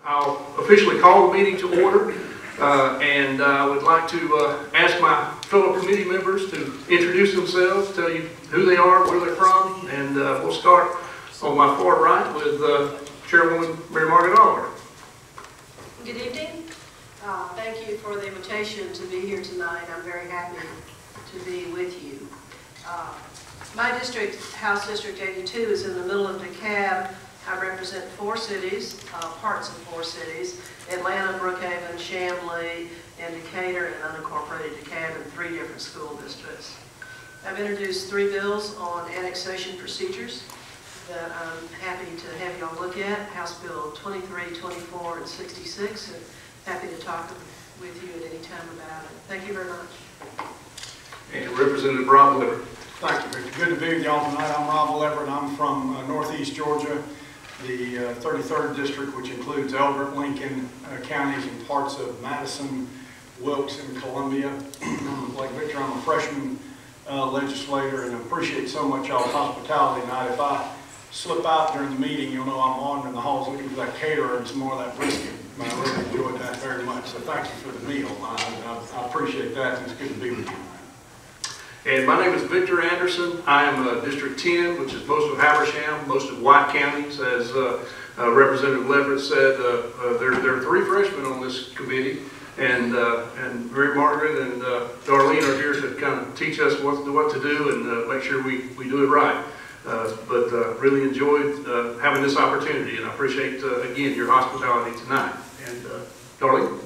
I'll officially call the meeting to order, and I would like to ask my fellow committee members to introduce themselves, tell you who they are, where they're from, and we'll start on my far right with Chairwoman Mary Margaret Oliver. Good evening. Thank you for the invitation to be here tonight. I'm very happy to be with you. My district, House District 82, is in the middle of DeKalb. I represent 4 cities, parts of 4 cities: Atlanta, Brookhaven, Chamblee, and Decatur, and unincorporated DeKalb, and 3 different school districts. I've introduced 3 bills on annexation procedures that I'm happy to have you all look at: House Bill 23, 24, and 66, and happy to talk with you at any time about it. Thank you very much. And Representative Rob Leverett. Thank you, Victor. Good to be with y'all tonight. I'm Rob Leverett. I'm from Northeast Georgia, the 33rd District, which includes Elbert, Lincoln counties, and parts of Madison, Wilkes, and Columbia. Like Victor, I'm a freshman legislator, and I appreciate so much y'all's hospitality tonight. If I slip out during the meeting, you'll know I'm wandering the halls looking for that caterer and some more of that brisket. I really enjoyed that very much, so thank you for the meal. I appreciate that, and it's good to be with you tonight. And my name is Victor Anderson. I am District 10, which is most of Habersham, most of White counties. As Representative Leverett said, there are 3 freshmen on this committee, and Mary Margaret and Darlene are here to kind of teach us what to do and make sure we do it right. But really enjoyed having this opportunity, and I appreciate, again, your hospitality tonight. And Darlene?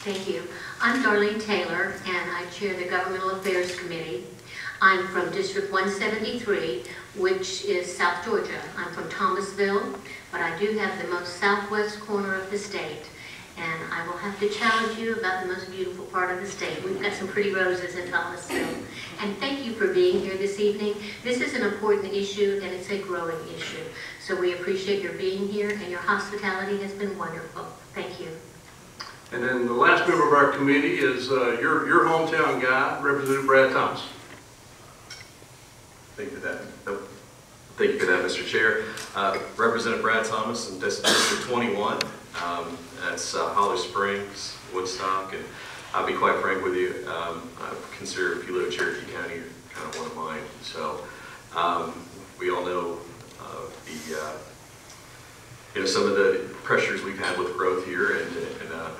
Thank you. I'm Darlene Taylor, and I chair the Governmental Affairs Committee. I'm from District 173, which is South Georgia. I'm from Thomasville, but I do have the most southwest corner of the state. And I will have to challenge you about the most beautiful part of the state. We've got some pretty roses in Thomasville. And thank you for being here this evening. This is an important issue, and it's a growing issue. So we appreciate your being here, and your hospitality has been wonderful. Thank you. And then the last member of our committee is your hometown guy, Representative Brad Thomas. Thank you for that, Mr. Chair. Representative Brad Thomas in District 21. That's Holly Springs, Woodstock, and I'll be quite frank with you. I consider, if you live in Cherokee County, you're kind of one of mine. So we all know some of the pressures we've had with growth here, and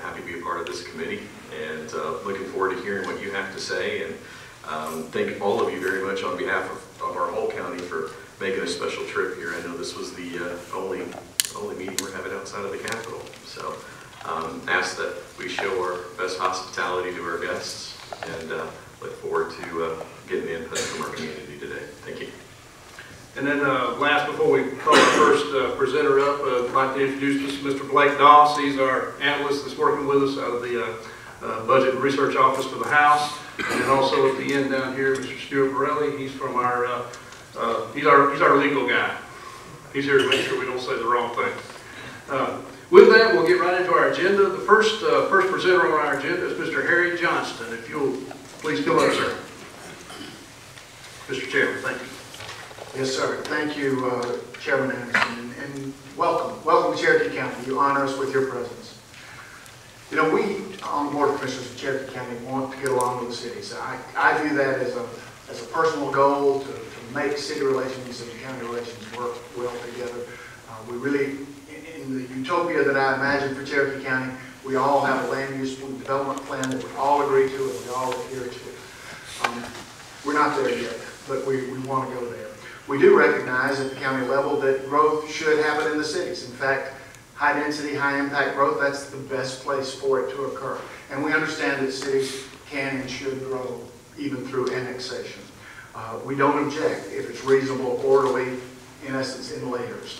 happy to be a part of this committee, and looking forward to hearing what you have to say, and thank all of you very much on behalf of our whole county for making a special trip here. I know this was the only meeting we're having outside of the Capitol, so ask that we show our best hospitality to our guests, and look forward to getting the input from our community today. Thank you. And then last, before we call our first presenter up, I'd like to introduce Mr. Blake Doss. He's our analyst that's working with us out of the Budget and Research Office for the House. And then also at the end down here, Mr. Stuart Borelli. He's from our, he's our legal guy. He's here to make sure we don't say the wrong thing. With that, we'll get right into our agenda. The first presenter on our agenda is Mr. Harry Johnston. If you'll please come up, sir. Mr. Chairman, thank you. Yes, sir. Thank you, Chairman Anderson, and welcome. Welcome to Cherokee County. You honor us with your presence. You know, we on the Board of Commissioners of Cherokee County want to get along with the city. So I view that as a personal goal to make city relations and county relations work well together. We really, in the utopia that I imagine for Cherokee County, we all have a land use development plan that we all agree to and we all adhere to. We're not there yet, but we want to go there. We do recognize at the county level that growth should happen in the cities. In fact, high density, high impact growth, that's the best place for it to occur. And we understand that cities can and should grow even through annexation. We don't object if it's reasonable, orderly, in essence, in layers.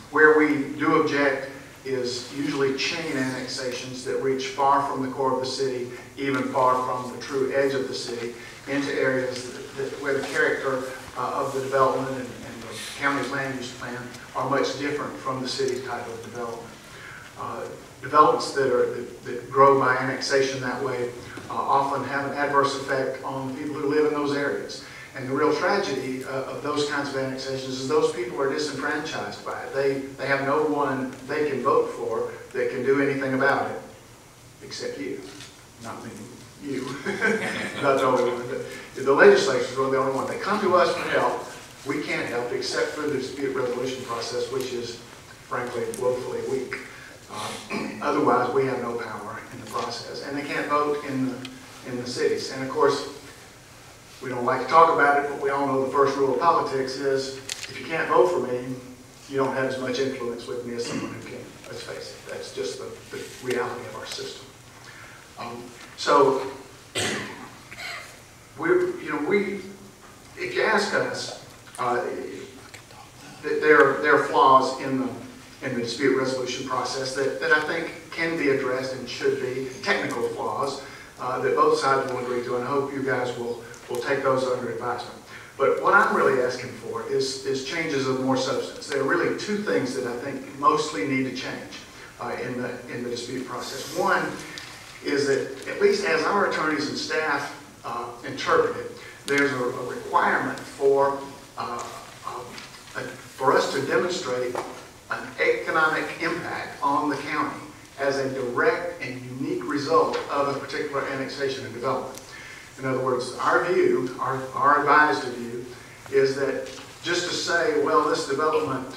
Where we do object is usually chain annexations that reach far from the core of the city, even far from the true edge of the city, into areas where the character of the development and the county's land use plan are much different from the city's type of development. Developments that grow by annexation that way often have an adverse effect on the people who live in those areas. And the real tragedy of those kinds of annexations is those people are disenfranchised by it. They have no one they can vote for that can do anything about it, except you. Not me, you. Not the only one. The legislators are the only one. They come to us for help. We can't help except through the dispute resolution process, which is, frankly, woefully weak. Otherwise, we have no power in the process. And they can't vote in the cities. And of course, we don't like to talk about it, but we all know the first rule of politics is, if you can't vote for me, you don't have as much influence with me as someone who can. Let's face it, that's just the reality of our system. So, if you ask us, there are flaws in the dispute resolution process that I think can be addressed and should be, technical flaws that both sides will agree to, and I hope you guys will take those under advisement. But what I'm really asking for is changes of more substance. There are really two things that I think mostly need to change in the dispute process. One is that, at least as our attorneys and staff interpret it, there's a requirement for us to demonstrate an economic impact on the county as a direct and unique result of a particular annexation and development. In other words, our view, our advised view, is that just to say, well, this development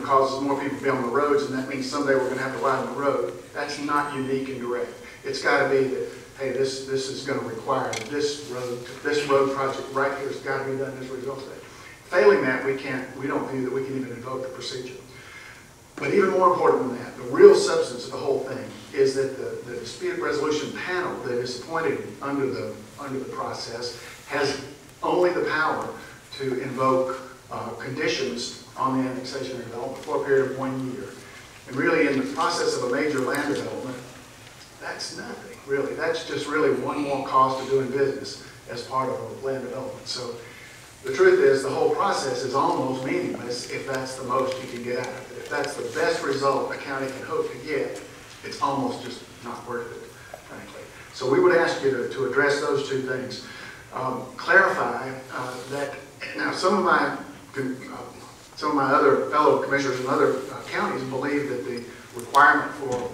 causes more people to be on the roads, and that means someday we're going to have to ride on the road, that's not unique and direct. It's got to be that, hey, this is going to require this road project right here has got to be done as a result of that. Failing that, we don't view that we can even invoke the procedure. But even more important than that, the real substance of the whole thing is that the dispute resolution panel that is appointed under the process has only the power to invoke conditions on the annexation and development for a period of 1 year. And really, in the process of a major land development, that's nothing, really. That's just really one more cost of doing business as part of a land development. So the truth is, the whole process is almost meaningless if that's the most you can get out of it. If that's the best result a county can hope to get, it's almost just not worth it, frankly. So we would ask you to address those two things. Clarify that, now some of my other fellow commissioners in other counties believe that the requirement for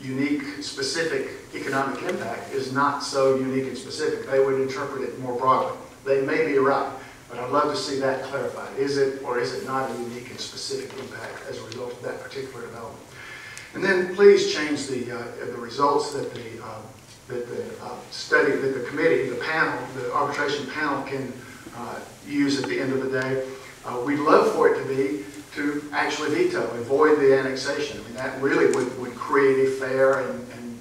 unique, specific economic impact is not so unique and specific. They would interpret it more broadly. They may be right, but I'd love to see that clarified. Is it or is it not a unique and specific impact as a result of that particular development? And then please change the results that the committee, the panel, the arbitration panel can use at the end of the day. We'd love for it to be to actually veto, avoid the annexation. I mean, that really would create a fair and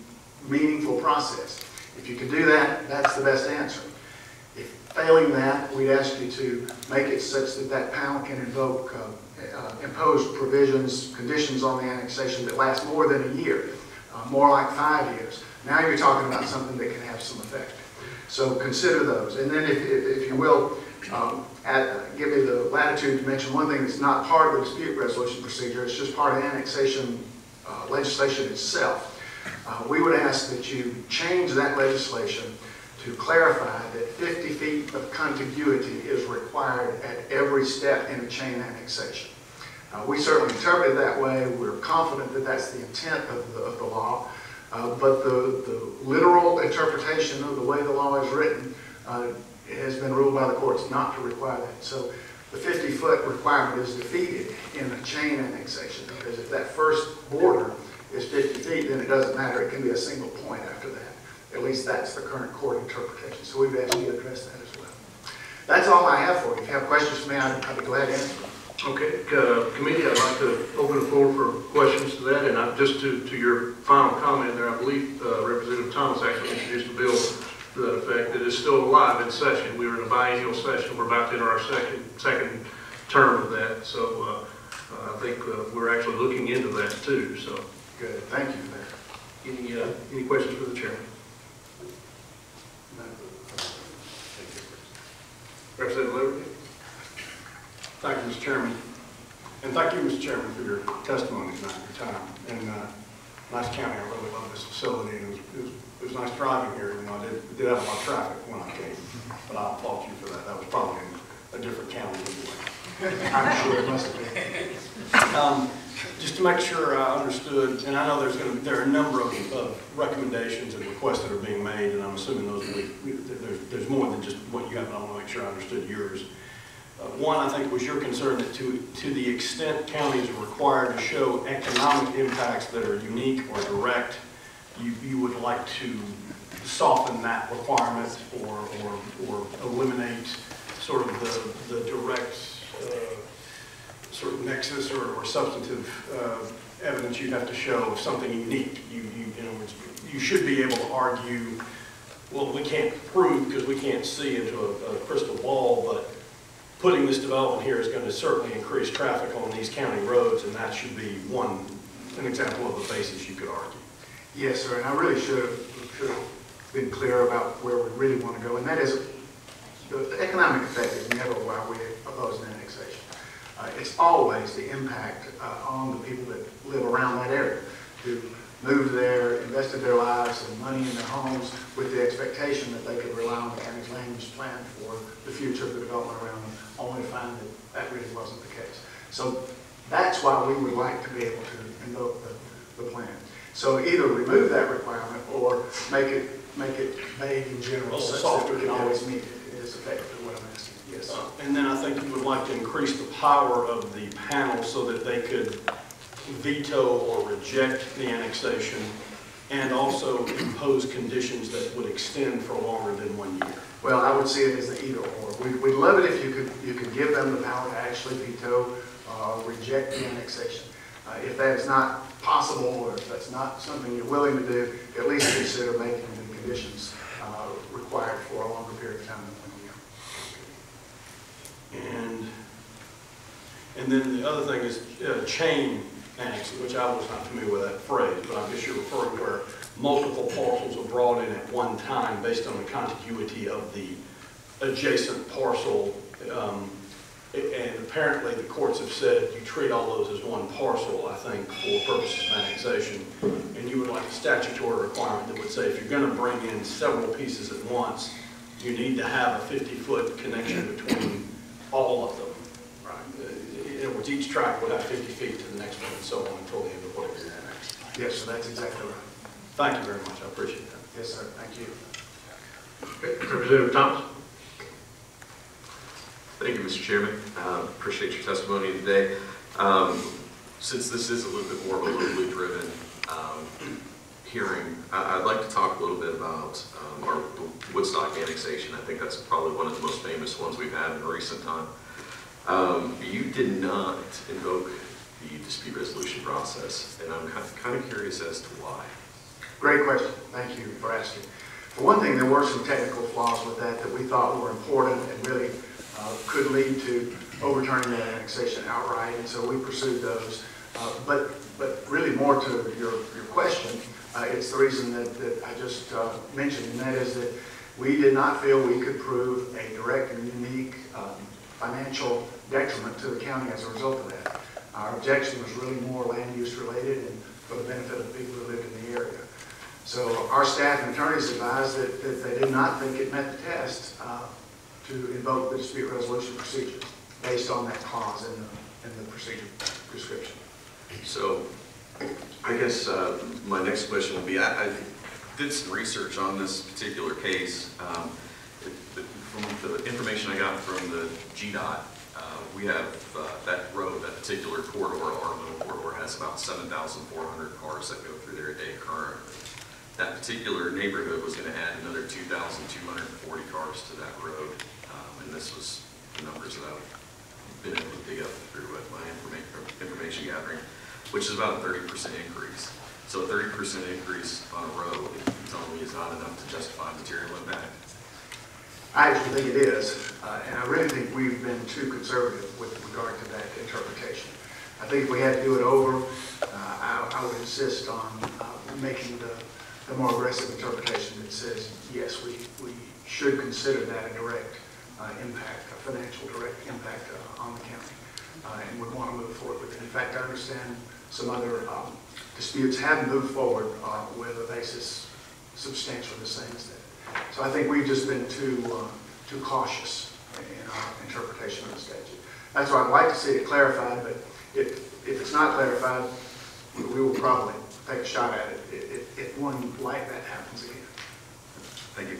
meaningful process. If you could do that, that's the best answer. If failing that, we'd ask you to make it such that that panel can impose provisions, conditions on the annexation that last more than a year, more like 5 years. Now you're talking about something that can have some effect. So consider those. And then if you will, give me the latitude to mention one thing that's not part of the dispute resolution procedure. It's just part of the annexation legislation itself. We would ask that you change that legislation to clarify that 50 feet of contiguity is required at every step in a chain annexation. We certainly interpret it that way. We're confident that that's the intent of the law. But the literal interpretation of the way the law is written has been ruled by the courts not to require that. So the 50-foot requirement is defeated in a chain annexation, because if that first border is 50 feet, then it doesn't matter. It can be a single point after that. At least that's the current court interpretation. So we've actually addressed that as well. That's all I have for you. If you have questions for me, I'd be glad to answer them. Okay, committee, I'd like to open the floor for questions to that. And just to your final comment there, I believe Representative Thomas actually introduced a bill to that effect that is still alive in session. We were in a biennial session. We're about to enter our second term of that. So I think we're actually looking into that too. So good. Thank you for that. Any questions for the chairman? No. Representative Liberty? Thank you, Mr. Chairman. And thank you, Mr. Chairman, for your testimony tonight, your time. And nice county. I really love this facility, and it was nice driving here. You know, I did have a lot of traffic when I came, but I applaud you for that. That was probably in a different county anyway. I'm sure it must have been. Just to make sure I understood, and I know there are a number of recommendations and requests that are being made, and I'm assuming those there's more than just what you have, but I want to make sure I understood yours. One, I think, was your concern that to the extent counties are required to show economic impacts that are unique or direct, you would like to soften that requirement or eliminate sort of the direct sort of nexus or substantive evidence you'd have to show of something unique. You should be able to argue, well, we can't prove because we can't see into a crystal ball, but putting this development here is going to certainly increase traffic on these county roads, and that should be an example of a basis you could argue. Yes, sir, and I really should have been clear about where we really want to go, and that is the economic effect is never why we oppose an annexation. It's always the impact on the people that live around that area, who moved there, invested their lives and money in their homes with the expectation that they could rely on the county's land use plan for the future of the development around them, only to find that that really wasn't the case. So that's why we would like to be able to invoke the plan. So either remove that requirement or make it vague in general, such that we can always meet it. It is effectively what I'm asking. Yes. And then I think you would like to increase the power of the panel so that they could veto or reject the annexation and also impose conditions that would extend for longer than 1 year. Well, I would see it as the either or. We'd love it if you could give them the power to actually veto or reject the annexation. If that is not possible, or if that's not something you're willing to do, at least consider making the conditions required for a longer period of time than 1 year. And then the other thing is chain annexing, which I was not familiar with that phrase, but I guess you're referring where multiple parcels are brought in at one time based on the contiguity of the adjacent parcel. And apparently the courts have said you treat all those as one parcel, I think, for purposes of annexation. And you would like a statutory requirement that would say if you're going to bring in several pieces at once, you need to have a 50-foot connection between all of them. Right? In other words, each tract would have 50 feet to the next one and so on until the end of whatever you're annexed. Yes, sir, that's exactly right. Thank you very much. I appreciate that. Yes, sir. Thank you. Okay. Representative Thomas. Thank you, Mr. Chairman. Appreciate your testimony today. Since this is a little bit more of a locally driven hearing, I'd like to talk a little bit about our Woodstock annexation. I think that's probably one of the most famous ones we've had in recent time. You did not invoke the dispute resolution process, and I'm kind of curious as to why. Great question. Thank you for asking. For one thing, there were some technical flaws with that we thought were important and really could lead to overturning that annexation outright, and so we pursued those. But really more to your question, it's the reason that I just mentioned, and that is that we did not feel we could prove a direct and unique financial detriment to the county as a result of that. Our objection was really more land use related and for the benefit of the people who lived in the area. So our staff and attorneys advised that they did not think it met the test to invoke the dispute resolution procedure based on that clause in the procedure prescription. So I guess my next question would be, I did some research on this particular case. From the information I got from the GDOT, we have that road, that particular corridor, our little corridor, has about 7,400 cars that go through there a day currently. That particular neighborhood was going to add another 2,240 cars to that road, and this was the numbers that I've been able to dig up through my information gathering, which is about a 30% increase. So a 30% increase on a road, you tell me, is not enough to justify material impact? I actually think it is, and I really think we've been too conservative with regard to that interpretation. I think if we had to do it over, I would insist on making the more aggressive interpretation that says, yes, we should consider that a direct impact, a financial direct impact on the county. and would want to move forward with it. In fact, I understand some other disputes have moved forward with a basis substantially the same as that. So I think we've just been too cautious in our interpretation of the statute. That's why I'd like to see it clarified, but if it's not clarified, we will probably take a shot at it if one like that happens again. Thank you.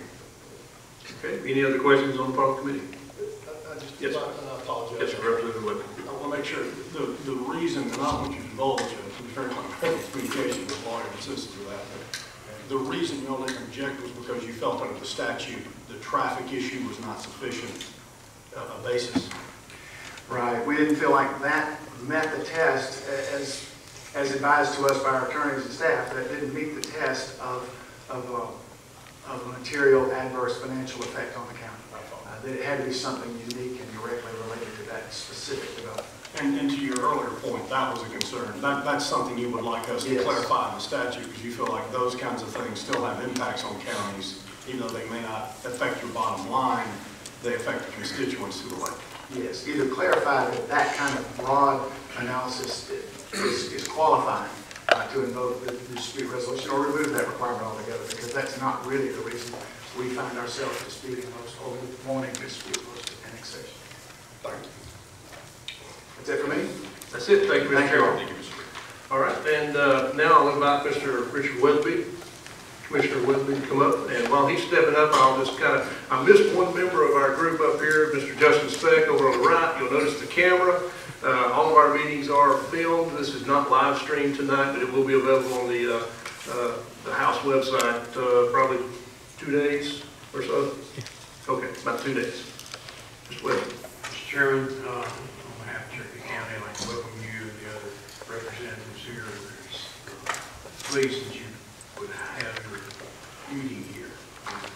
Okay, any other questions on the part of the committee? Yes, sir. I apologize. Yes, sir, Representative Whitman. I want to make sure the reason, and I don't want you to divulge it, I'm very much communication with lawyers and citizens with that, but the reason you all didn't object was because you felt under the statute the traffic issue was not sufficient a basis. Right. We didn't feel like that met the test as advised to us by our attorneys and staff. That didn't meet the test of a material adverse financial effect on the county. That it had to be something unique and directly related to that specific development. And to your earlier point, that was a concern. That's something you would like us to Yes. clarify in the statute, because you feel like those kinds of things still have impacts on counties, even though they may not affect your bottom line, they affect the constituents to the left. Yes, either clarify that that kind of broad analysis is qualifying to invoke the dispute resolution, or remove that requirement altogether, because that's not really the reason we find ourselves disputing most, or wanting to dispute most annexation. Thank you. That's it for me. That's it. Thank you, Mr. Thank you. Chairman. Thank you, Mr. Rick. All right, and now I'll invite Mr. Richard Weatherby, Commissioner Weatherby, to come up. And while he's stepping up, I'll just I missed one member of our group up here, Mr. Justin Speck over on the right. You'll notice the camera. All of our meetings are filmed. This is not live streamed tonight, but it will be available on the House website probably 2 days or so. Okay, about 2 days. Mr. Weatherby. Mr. Chairman, on behalf of Cherokee County, I'd like to welcome you and the other representatives here. We're pleased that you would have your meeting here in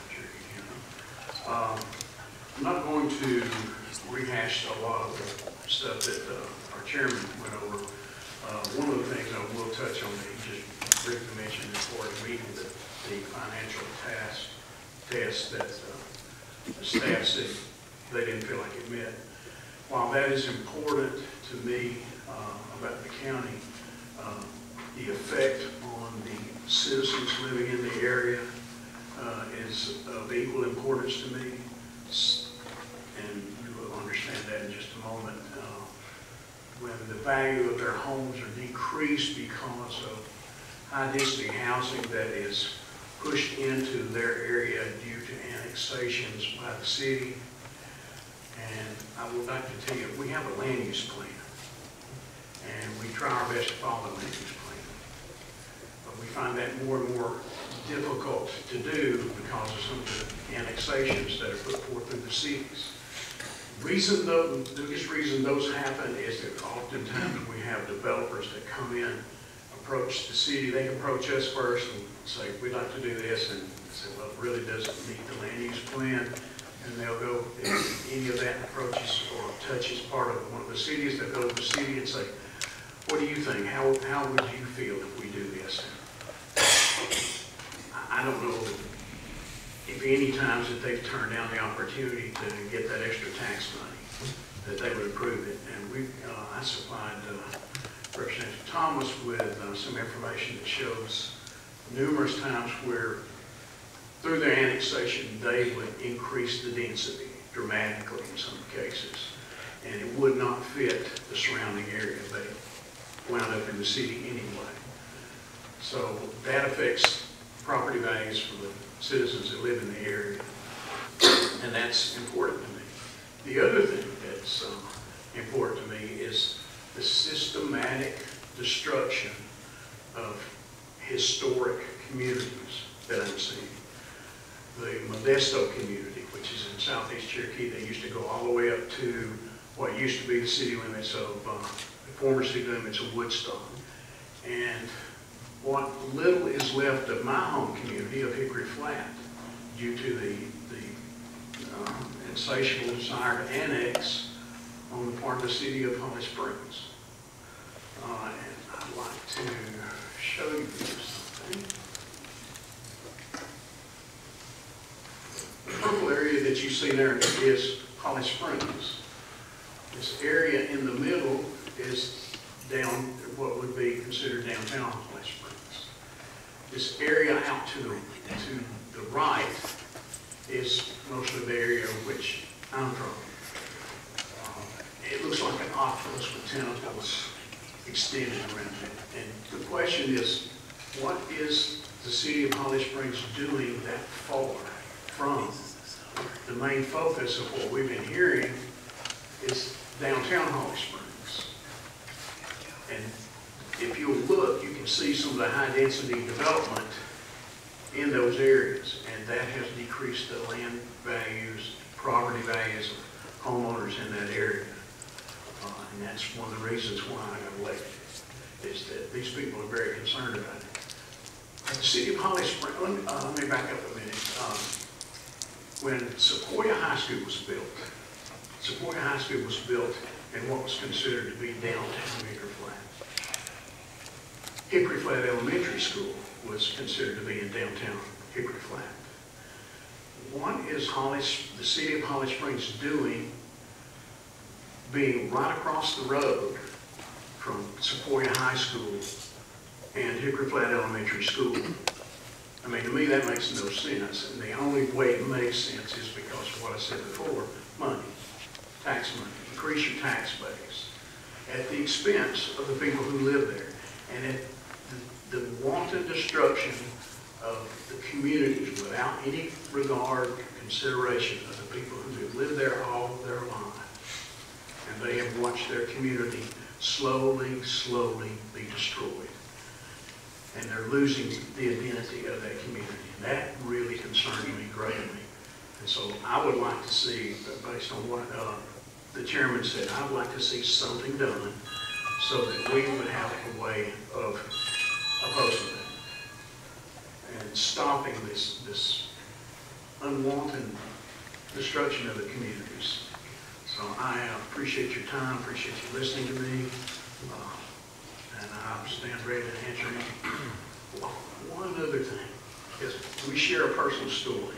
Cherokee County. I'm not going to rehash a lot of the stuff that our chairman went over. One of the things I will touch on that he just briefly mentioned before the meeting, the financial test that the staff said they didn't feel like it met. While that is important to me about the county, the effect on the citizens living in the area is of equal importance to me, and you will understand that in just a moment. When the value of their homes are decreased because of high-density housing that is pushed into their area due to annexations by the city. And I would like to tell you, we have a land use plan, and we try our best to follow the land use plan. But we find that more and more difficult to do because of some of the annexations that are put forth in the cities. The biggest reason those happen is that oftentimes we have developers that come in, approach the city, they approach us first and say, we'd like to do this, and say, well, it really doesn't meet the land use plan. And they'll go, if any of that approaches or touches part of one of the cities, they'll go to the city and say, what do you think? How would you feel if we do this? I don't know if any times that they've turned down the opportunity to get that extra tax money, that they would approve it. And I supplied Representative Thomas with some information that shows numerous times where through their annexation, they would increase the density dramatically in some cases, and it would not fit the surrounding area. They wound up in the city anyway. So that affects property values for the citizens that live in the area, and that's important to me. The other thing that's important to me is the systematic destruction of historic communities that I'm seeing. The Modesto community, which is in southeast Cherokee, they used to go all the way up to what used to be the city limits of, the former city limits of Woodstock. And what little is left of my home community of Hickory Flat, due to the insatiable desire to annex on the part of the city of Holly Springs. And I'd like to show you something. The purple area that you see there is Holly Springs. This area in the middle is down, what would be considered downtown Holly Springs. This area out to the right is mostly the area which I'm from. It looks like an octopus with tentacles extended around it. And the question is, what is the city of Holly Springs doing that far from the main focus of what we've been hearing is downtown Holly Springs? And if you'll look, you can see some of the high-density development in those areas, and that has decreased the land values, property values of homeowners in that area. And that's one of the reasons why I got elected, is that these people are very concerned about it. The city of Holly Springs, let me back up a minute. When Sequoia High School was built in what was considered to be downtown Hickory Flat. Hickory Flat Elementary School was considered to be in downtown Hickory Flat. What is the city of Holly Springs doing being right across the road from Sequoia High School and Hickory Flat Elementary School? I mean, to me, that makes no sense. And the only way it makes sense is because of what I said before, money, tax money. Increase your tax base at the expense of the people who live there. And at the wanton destruction of the communities without any regard, consideration of the people who have lived there all of their lives. And they have watched their community slowly be destroyed. And they're losing the identity of that community. And that really concerns me greatly. And so I would like to see, based on what the chairman said, I would like to see something done so that we would have a way of opposing that and stopping this unwanted destruction of the communities. So I appreciate your time, appreciate you listening to me, and I stand ready to answer any. One other thing is we share a personal story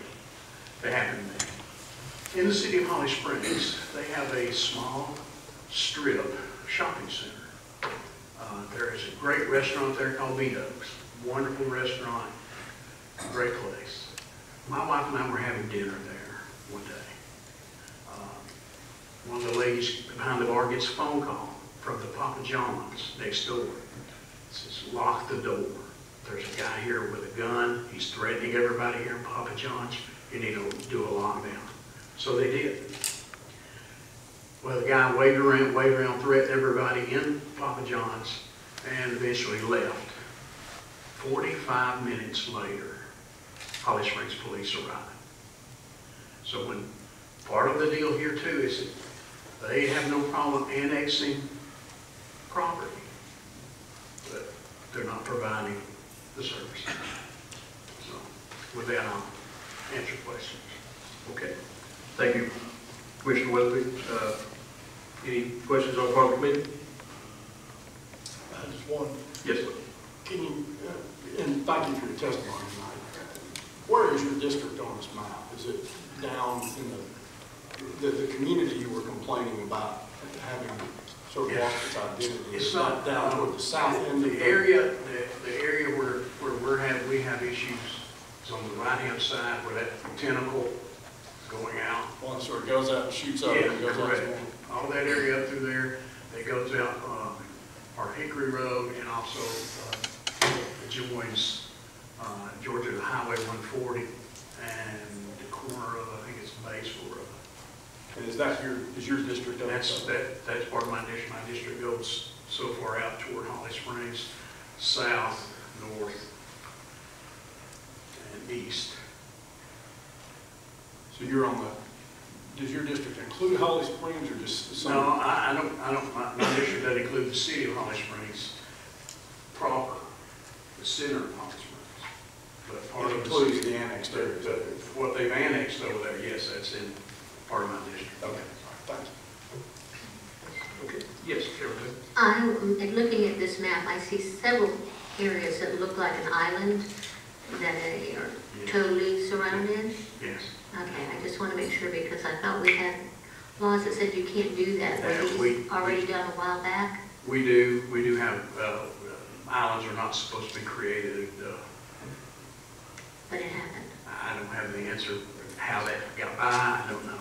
that happened to me. In the city of Holly Springs, they have a small strip shopping center. There is a great restaurant there called Vito's. Wonderful restaurant, great place. My wife and I were having dinner there one day. One of the ladies behind the bar gets a phone call from the Papa John's next door. It says, lock the door. There's a guy here with a gun. He's threatening everybody here in Papa John's. You need to do a lockdown. So they did. Well, the guy waved around, threatened everybody in Papa John's, and eventually left. 45 minutes later, Holly Springs police arrived. So when part of the deal here too is that they have no problem annexing property, but they're not providing the service. So with that, I'll answer questions. Okay. Thank you, Commissioner Weatherby. Any questions on part of the committee? Just one. Yes, sir. Can you, and thank you for your testimony tonight. Where is your district on this map? Is it down in the community you were complaining about having sort of lost its identity? It's is not that down toward the south end of the area. The area where we have issues is on the right-hand side where that tentacle is going out. One sort of goes out and shoots up and goes correct. out. All that area up through there, that goes out our Hickory Road, and also joins Georgia to Highway 140 and the corner of, I think it's Batesville Road. And is your district? That's part of my district. My district goes so far out toward Holly Springs, south, north, and east. So you're on does your district include Holly Springs or just some? No, I don't, my district doesn't include the city of Holly Springs proper, the center of Holly Springs. But part It of includes the annexed areas. What they've annexed over there, yes, that's in part of my district. Okay, thanks. Okay. Yes, Chairman. I'm looking at this map, I see several areas that look like an island that are totally surrounded. Yes. Okay, I just want to make sure because I thought we had laws that said you can't do that? Were Yeah, these already done a while back? We do have, islands are not supposed to be created. But it happened. I don't have the answer how that got by, I don't know.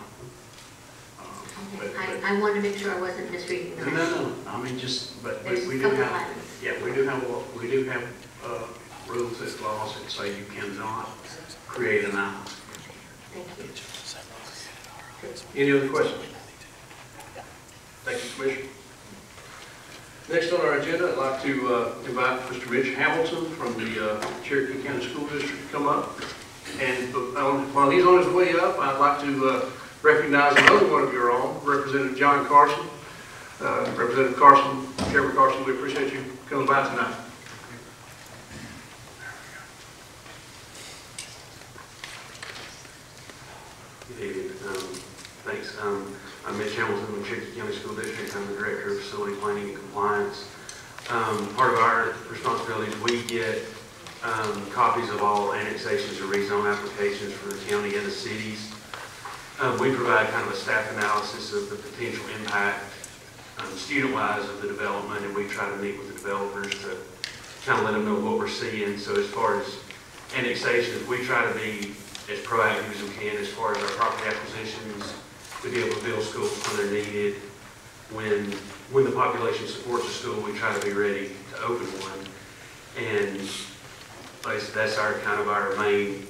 Okay. I wanted to make sure I wasn't misreading the No, I mean, just, but There's we a do couple have, items. yeah, we do have rules and laws that say you cannot create an island. Thank you. Any other questions? Thank you, Commissioner. Next on our agenda, I'd like to invite Mr. Mitch Hamilton from the Cherokee County School District to come up. And while he's on his way up, I'd like to recognize another one of your own, Representative John Carson. Representative Carson, Chairman Carson, we appreciate you coming by tonight. Good evening. Thanks. I'm Mitch Hamilton with Cherokee County School District. I'm the Director of Facility Planning and Compliance. Part of our responsibilities, we get copies of all annexations or rezone applications for the county and the cities. We provide kind of a staff analysis of the potential impact student-wise of the development, and we try to meet with the developers to kind of let them know what we're seeing. So as far as annexations, we try to be as proactive as we can as far as our property acquisitions, to be able to build schools when they're needed. When the population supports a school, we try to be ready to open one. And that's our main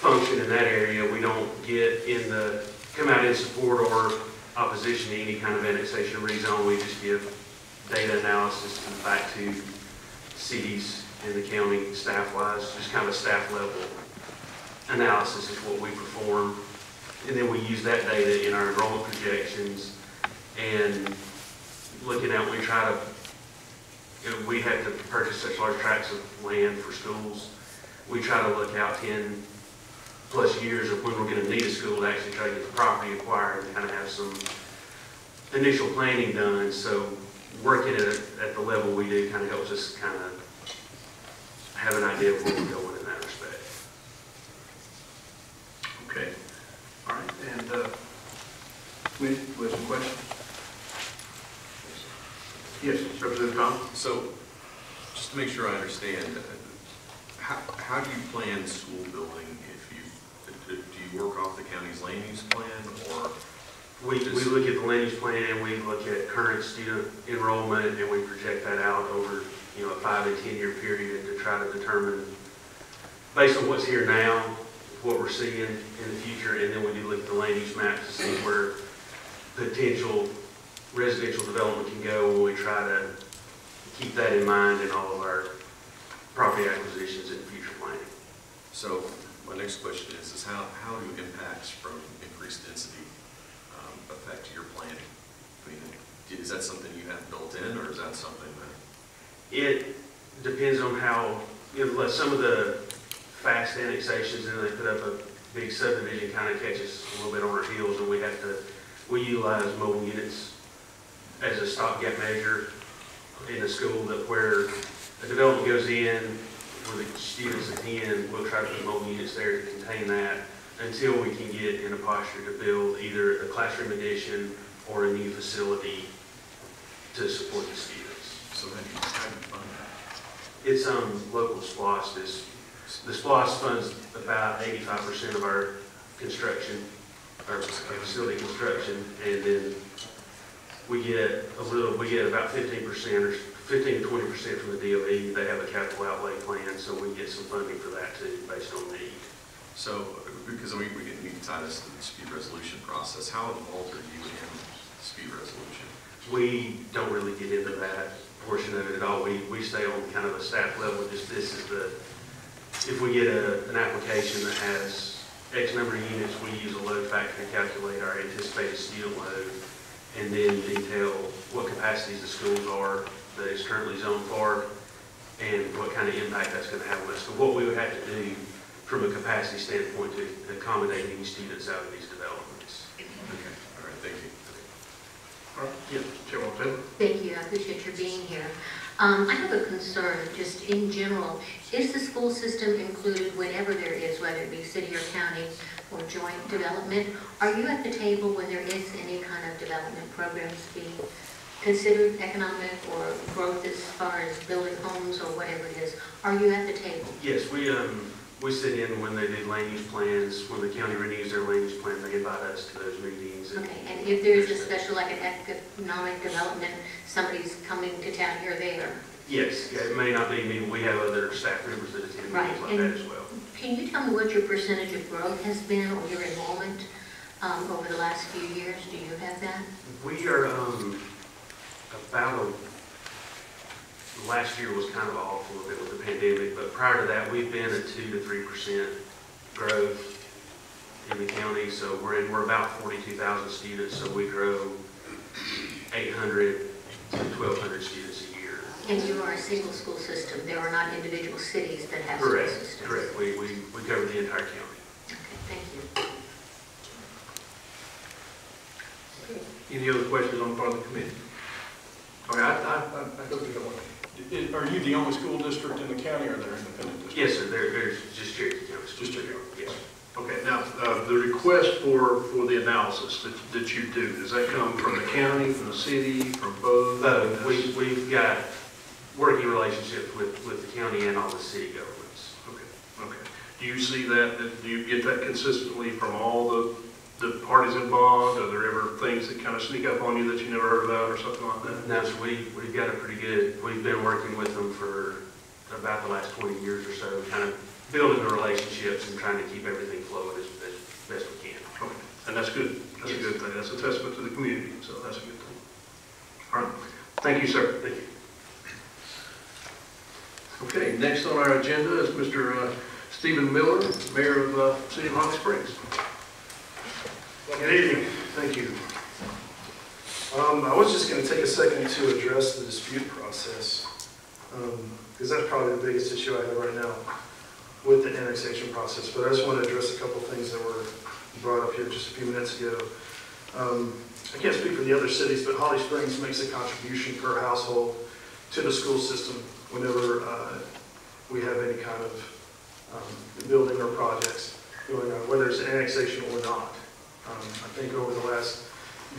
function in that area. We don't come out in support or opposition to any kind of annexation or rezone. We just give data analysis back to cities and the county staff-wise, just kind of a staff level analysis is what we perform. And then we use that data in our enrollment projections and looking at, we have to purchase such large tracts of land for schools. We try to look out 10 plus years of when we're going to need a school to actually try to get the property acquired and kind of have some initial planning done. So working at the level we do kind of helps us kind of have an idea of where we're going in that respect. Okay. All right. And Committee, do we have some questions? Yes, Representative Tom. So, just to make sure I understand, how do you plan school building do you work off the county's land use plan, or? We look at the land use plan, we look at current student enrollment, and we project that out over a 5 to 10 year period to try to determine, based on what's here now, what we're seeing in the future, and then we do look at the land use map to see where potential residential development can go, and we try to keep that in mind in all of our property acquisitions and future planning. So my next question is how do impacts from increased density affect your planning? I mean, is that something you have built in, or is that something that? It depends on how, like some of the fast annexations, and they put up a big subdivision, kind of catches a little bit on our heels, and we utilize mobile units as a stopgap measure in the school, that where a development goes in, where the students attend, we'll try to put mobile units there to contain that until we can get in a posture to build either a classroom addition or a new facility to support the students. So how do you fund that? It's local SPLOST. The SPLOST funds about 85% of our construction, our facility construction, and then we get about 15% or 15 to 20% from the DOE. They have a capital outlay plan, so we get some funding for that too, based on need. So, because we can tie this to the dispute resolution process, how involved are you in dispute resolution? We don't really get into that portion of it at all. We stay on kind of a staff level. Just this is if we get an application that has X number of units, we use a load factor to calculate our anticipated student load, and then detail what capacities the schools are that it's currently zoned for, and what kind of impact that's going to have on us. So what we would have to do from a capacity standpoint to accommodate any students out of these developments. Okay, all right, thank you. All right. Yes, Chairman Taylor. Thank you. I appreciate your being here. I have a concern, just in general. Is the school system included whenever there is, whether it be city or county, or joint development. Are you at the table when there is any kind of development programs being considered, economic or growth as far as building homes or whatever it is? Are you at the table? Yes, we sit in when they do land use plans, when the county renews their land use plan, they invite us to those meetings. Okay, and if there's a special, like an economic development, somebody's coming to town here or there? Yes, yeah, it may not be me, we have other staff members that attend Right, meetings like and that as well. can you tell me what your percentage of growth has been or your enrollment over the last few years? Do you have that? We are last year was kind of off a little bit with the pandemic, but prior to that, we've been at 2 to 3% growth in the county. So we're about 42,000 students, so we grow 800 to 1,200 students a year. And you are a single school system. There are not individual cities that have school Correct, systems. correct. We cover the entire county. Okay, thank you. Any other questions on the part of the committee? Okay, I go through that one. Are you the only school district in the county, or are there independent districts? Yes, sir. There's just Cherokee County. Just Cherokee. Yes. Okay, now, the request for the analysis that you do, does that come from the county, from the city, from both? We've got working relationships with the county and all the city governments. Okay. Do you see that, do you get that consistently from all the parties involved? Are there ever things that kind of sneak up on you that you never heard about or something like that? No, so we've got a pretty good, we've been working with them for about the last 20 years or so, kind of building the relationships and trying to keep everything flowing as best we can. Okay, and that's good. That's a good thing. That's a testament to the community, so that's a good thing. All right, thank you, sir. Thank you. Okay, next on our agenda is Mr. Stephen Miller, Mayor of City of Holly Springs. Good evening. Thank you. I was just going to take a second to address the dispute process, because that's probably the biggest issue I have right now with the annexation process. But I just want to address a couple things that were brought up here just a few minutes ago. I can't speak for the other cities, but Holly Springs makes a contribution per household to the school system whenever we have any kind of building or projects going on, whether it's annexation or not. I think over the last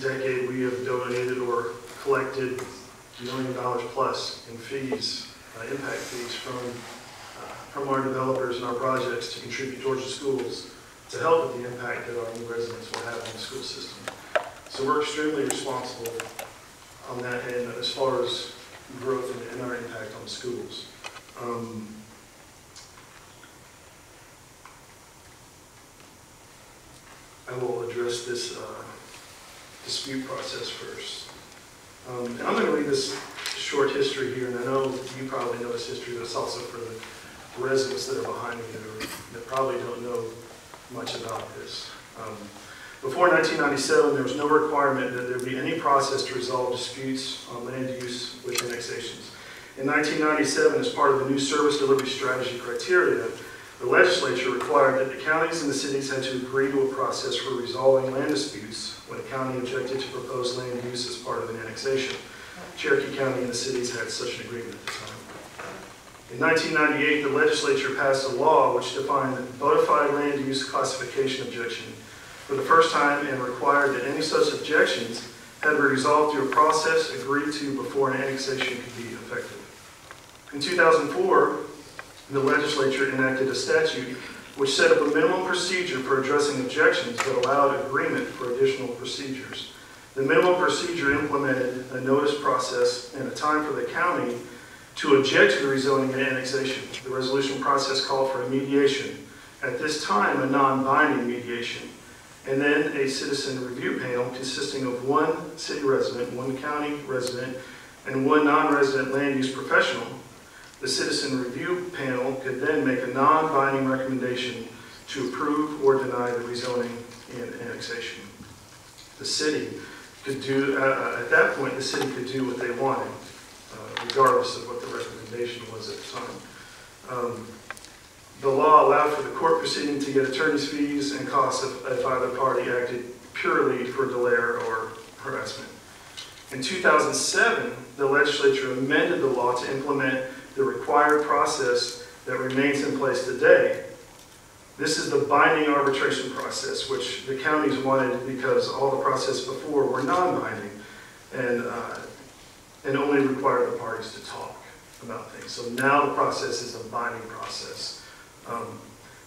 decade we have donated or collected $1 million plus in fees, impact fees from our developers and our projects to contribute towards the schools to help with the impact that our new residents will have on the school system. So we're extremely responsible on that end as far as growth and our impact on the schools. I will address this dispute process first. And I'm going to read this short history here, and I know you probably know this history, but it's also for the residents that are behind me that probably don't know much about this. Before 1997, there was no requirement that there be any process to resolve disputes on land use with annexations. In 1997, as part of the new service delivery strategy criteria, the legislature required that the counties and the cities had to agree to a process for resolving land disputes when a county objected to proposed land use as part of an annexation. Cherokee County and the cities had such an agreement at the time. In 1998, the legislature passed a law which defined the bona fide land use classification objection for the first time and required that any such objections had to be resolved through a process agreed to before an annexation could be effective. In 2004, the legislature enacted a statute which set up a minimum procedure for addressing objections but allowed agreement for additional procedures. The minimum procedure implemented a notice process and a time for the county to object to the rezoning and annexation. The resolution process called for a mediation. At this time, a non-binding mediation. And then a citizen review panel consisting of one city resident, one county resident, and one non-resident land use professional. The citizen review panel could then make a non-binding recommendation to approve or deny the rezoning and annexation. The city could do, at that point, the city could do what they wanted, regardless of what the recommendation was at the time. The law allowed for the court proceeding to get attorney's fees and costs if either party acted purely for delay or harassment. In 2007, the legislature amended the law to implement the required process that remains in place today, This is the binding arbitration process, which the counties wanted because all the process before were non-binding and only required the parties to talk about things. So now the process is a binding process.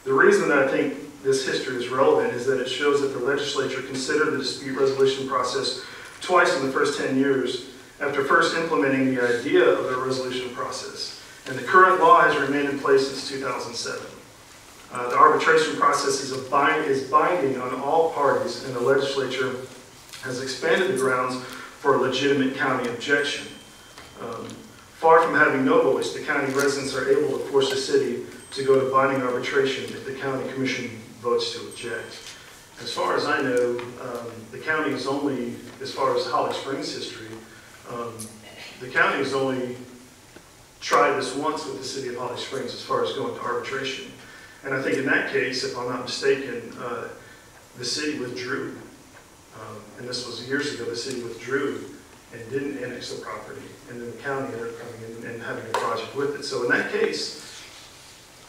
The reason that I think this history is relevant is that it shows that the legislature considered the dispute resolution process twice in the first 10 years after first implementing the idea of the resolution process. And the current law has remained in place since 2007. The arbitration process is binding on all parties, and the legislature has expanded the grounds for a legitimate county objection. Far from having no voice, the county residents are able to force the city to go to binding arbitration if the county commission votes to object. As far as I know, the county is only, as far as Holly Springs history, the county has only tried this once with the city of Holly Springs as far as going to arbitration. And I think in that case, if I'm not mistaken, the city withdrew. And this was years ago, the city withdrew and didn't annex the property. And then the county ended up coming in and having a project with it. So in that case,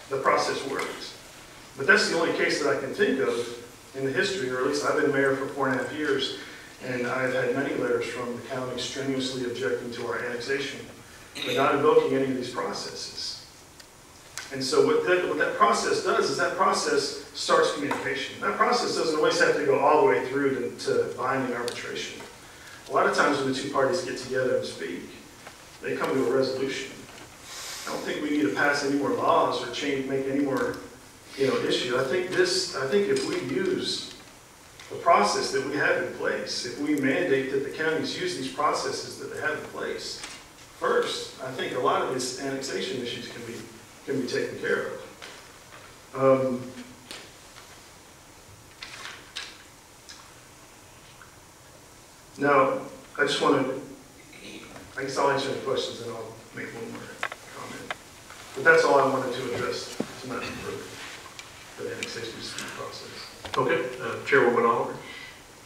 the process works. But that's the only case that I can think of in the history, or at least I've been mayor for 4.5 years, and I've had many letters from the county strenuously objecting to our annexation, but not invoking any of these processes. And so what that process does is that process starts communication. That process doesn't always have to go all the way through to binding arbitration. A lot of times when the two parties get together and speak, they come to a resolution. I don't think we need to pass any more laws or make any more, issue. I think if we use the process that we have in place, if we mandate that the counties use these processes that they have in place, first, I think a lot of these annexation issues can be taken care of. Now, I guess I'll answer any questions and I'll make one more comment. But that's all I wanted to address tonight for the annexation dispute process. Okay, Chairwoman Oliver.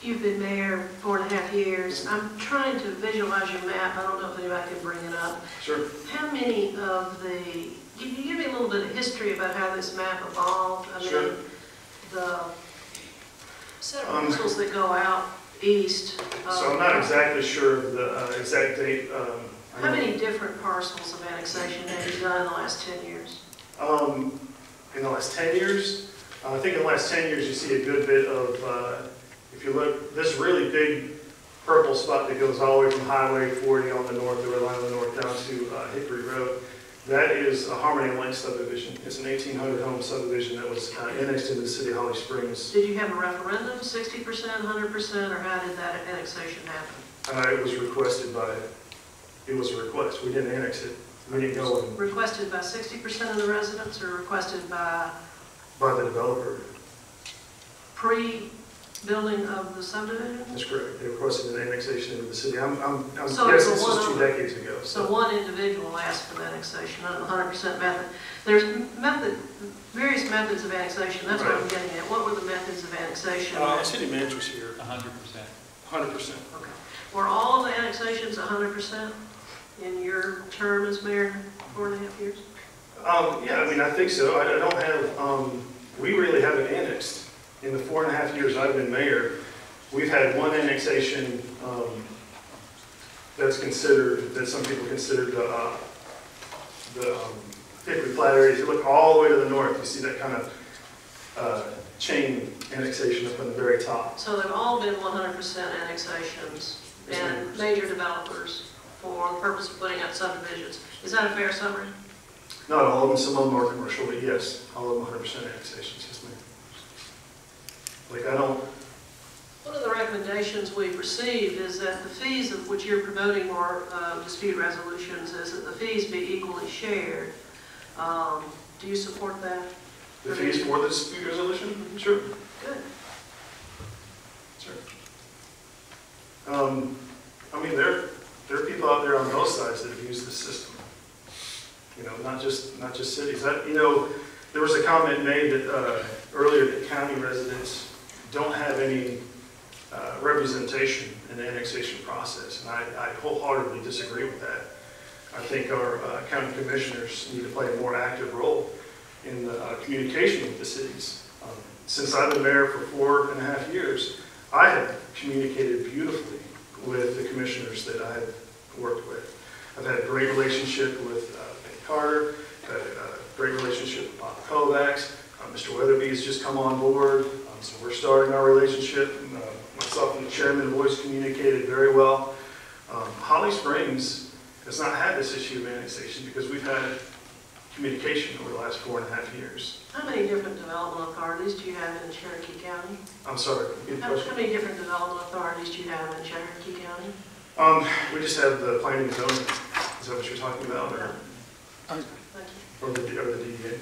You've been mayor 4.5 years. I'm trying to visualize your map. I don't know if anybody can bring it up. Sure. How many of the, can you give me a little bit of history about how this map evolved? I Sure. mean, the set of parcels that go out east. So I'm not exactly sure of the exact date. How many different parcels of annexation have you done in the last 10 years? In the last 10 years, I think in the last 10 years you see a good bit of, if you look, this really big purple spot that goes all the way from Highway 40 on the north, the red line on the north, down to Hickory Road. That is a Harmony Lane subdivision. It's an 1,800 home subdivision that was annexed into the city of Holly Springs. Did you have a referendum, 60%, 100%, or how did that annexation happen? It was requested by, it was a request. We didn't annex it. We didn't go and, Requested by 60% of the residents, or requested by by the developer. pre-building of the subdivision? That's correct. They requested an annexation into the city. I'm So guessing it's this a was 2 one-over. decades ago. So one individual asked for the annexation, not the 100% method. There's various methods of annexation, that's what I'm getting at. What were the methods of annexation? City manager's here. 100%. 100%. Okay. Were all of the annexations 100% in your term as mayor, 4.5 years? Yeah, I mean, I think so. I don't have, we really haven't annexed. In the 4.5 years I've been mayor, we've had one annexation that's considered, that some people consider the Hickory Flat area. If you look all the way to the north, you see that kind of chain annexation up on the very top. So they've all been 100% annexations and major developers for the purpose of putting up subdivisions. Is that a fair summary? Not all of them, some of them are commercial, but yes, all of them 100% annexations, yes ma'am. Like One of the recommendations we've received is that the fees of which you're promoting more dispute resolutions is that the fees be equally shared. Do you support that? the fees for the dispute resolution? Sure. Good. Sure. I mean, there are people out there on both sides that have used this system. Not just cities. There was a comment made that earlier that county residents don't have any representation in the annexation process, and I wholeheartedly disagree with that. I think our county commissioners need to play a more active role in the communication with the cities. Since I've been mayor for 4.5 years, I have communicated beautifully with the commissioners that I've worked with. I've had a great relationship with Ben Carter, I've had a great relationship with Bob Kovacs. Mr. Weatherby has just come on board, so we're starting our relationship. Myself and the chairman have always communicated very well. Holly Springs has not had this issue of annexation because we've had communication over the last 4.5 years. How many different development authorities do you have in Cherokee County? I'm sorry, good How question. many different development authorities do you have in Cherokee County? We just have the planning and zoning. Is that what you're talking about, or, Thank you. or the DDA?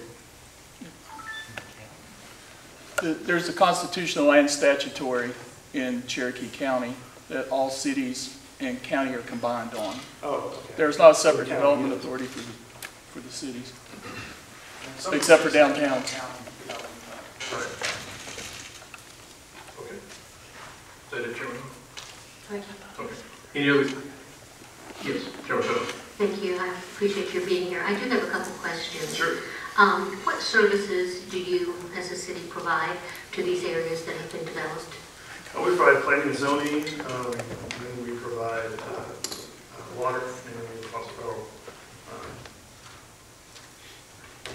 There's a constitutional and statutory in Cherokee County that all cities and county are combined on. Oh, okay. There's not a separate County development units. authority for the cities, except for downtown. Right. Okay. Is that it, Chairman? Thank you. Okay. Any other? Yes, Chairman Phillips. Thank you. I appreciate your being here. I do have a couple questions. Sure. What services do you, as a city, provide to these areas that have been developed? We provide planning and zoning, then we provide water, and then we also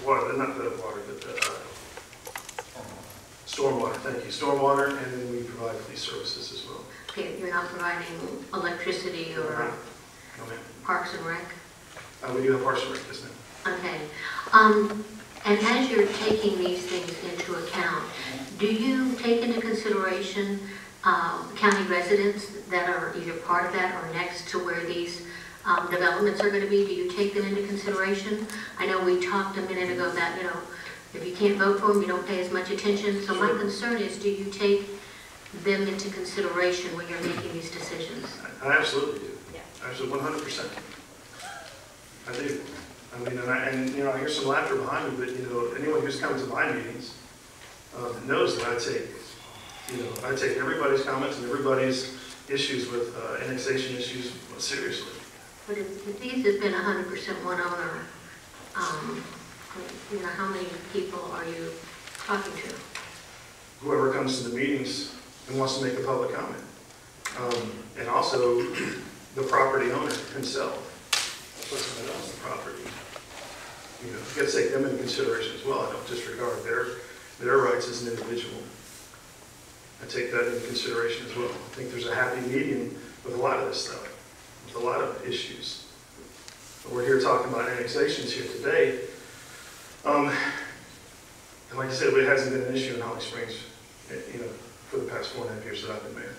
water, not the water, but the stormwater, thank you, stormwater, and then we provide police services as well. Okay, you're not providing electricity or No, ma'am. parks and rec? We do have parks and rec, yes, ma'am. Okay. And as you're taking these things into account, do you take into consideration county residents that are either part of that or next to where these developments are going to be? Do you take them into consideration? I know we talked a minute ago about, you know, if you can't vote for them, you don't pay as much attention. So my concern is, do you take them into consideration when you're making these decisions? I absolutely do. Yeah. Absolutely, 100%. I do. I mean, and you know, I hear some laughter behind me, but you know, anyone who's come to my meetings knows that I take everybody's comments and everybody's issues with annexation issues seriously. But if these have been 100% one owner, you know, how many people are you talking to? Whoever comes to the meetings and wants to make a public comment. And also the property owner himself. The person that owns the property. You know, you got to take them into consideration as well. I don't disregard their rights as an individual. I take that into consideration as well. I think there's a happy medium with a lot of this stuff, with a lot of issues. We're here talking about annexations here today. And like I said, it hasn't been an issue in Holly Springs, you know, for the past 4.5 years that I've been mayor.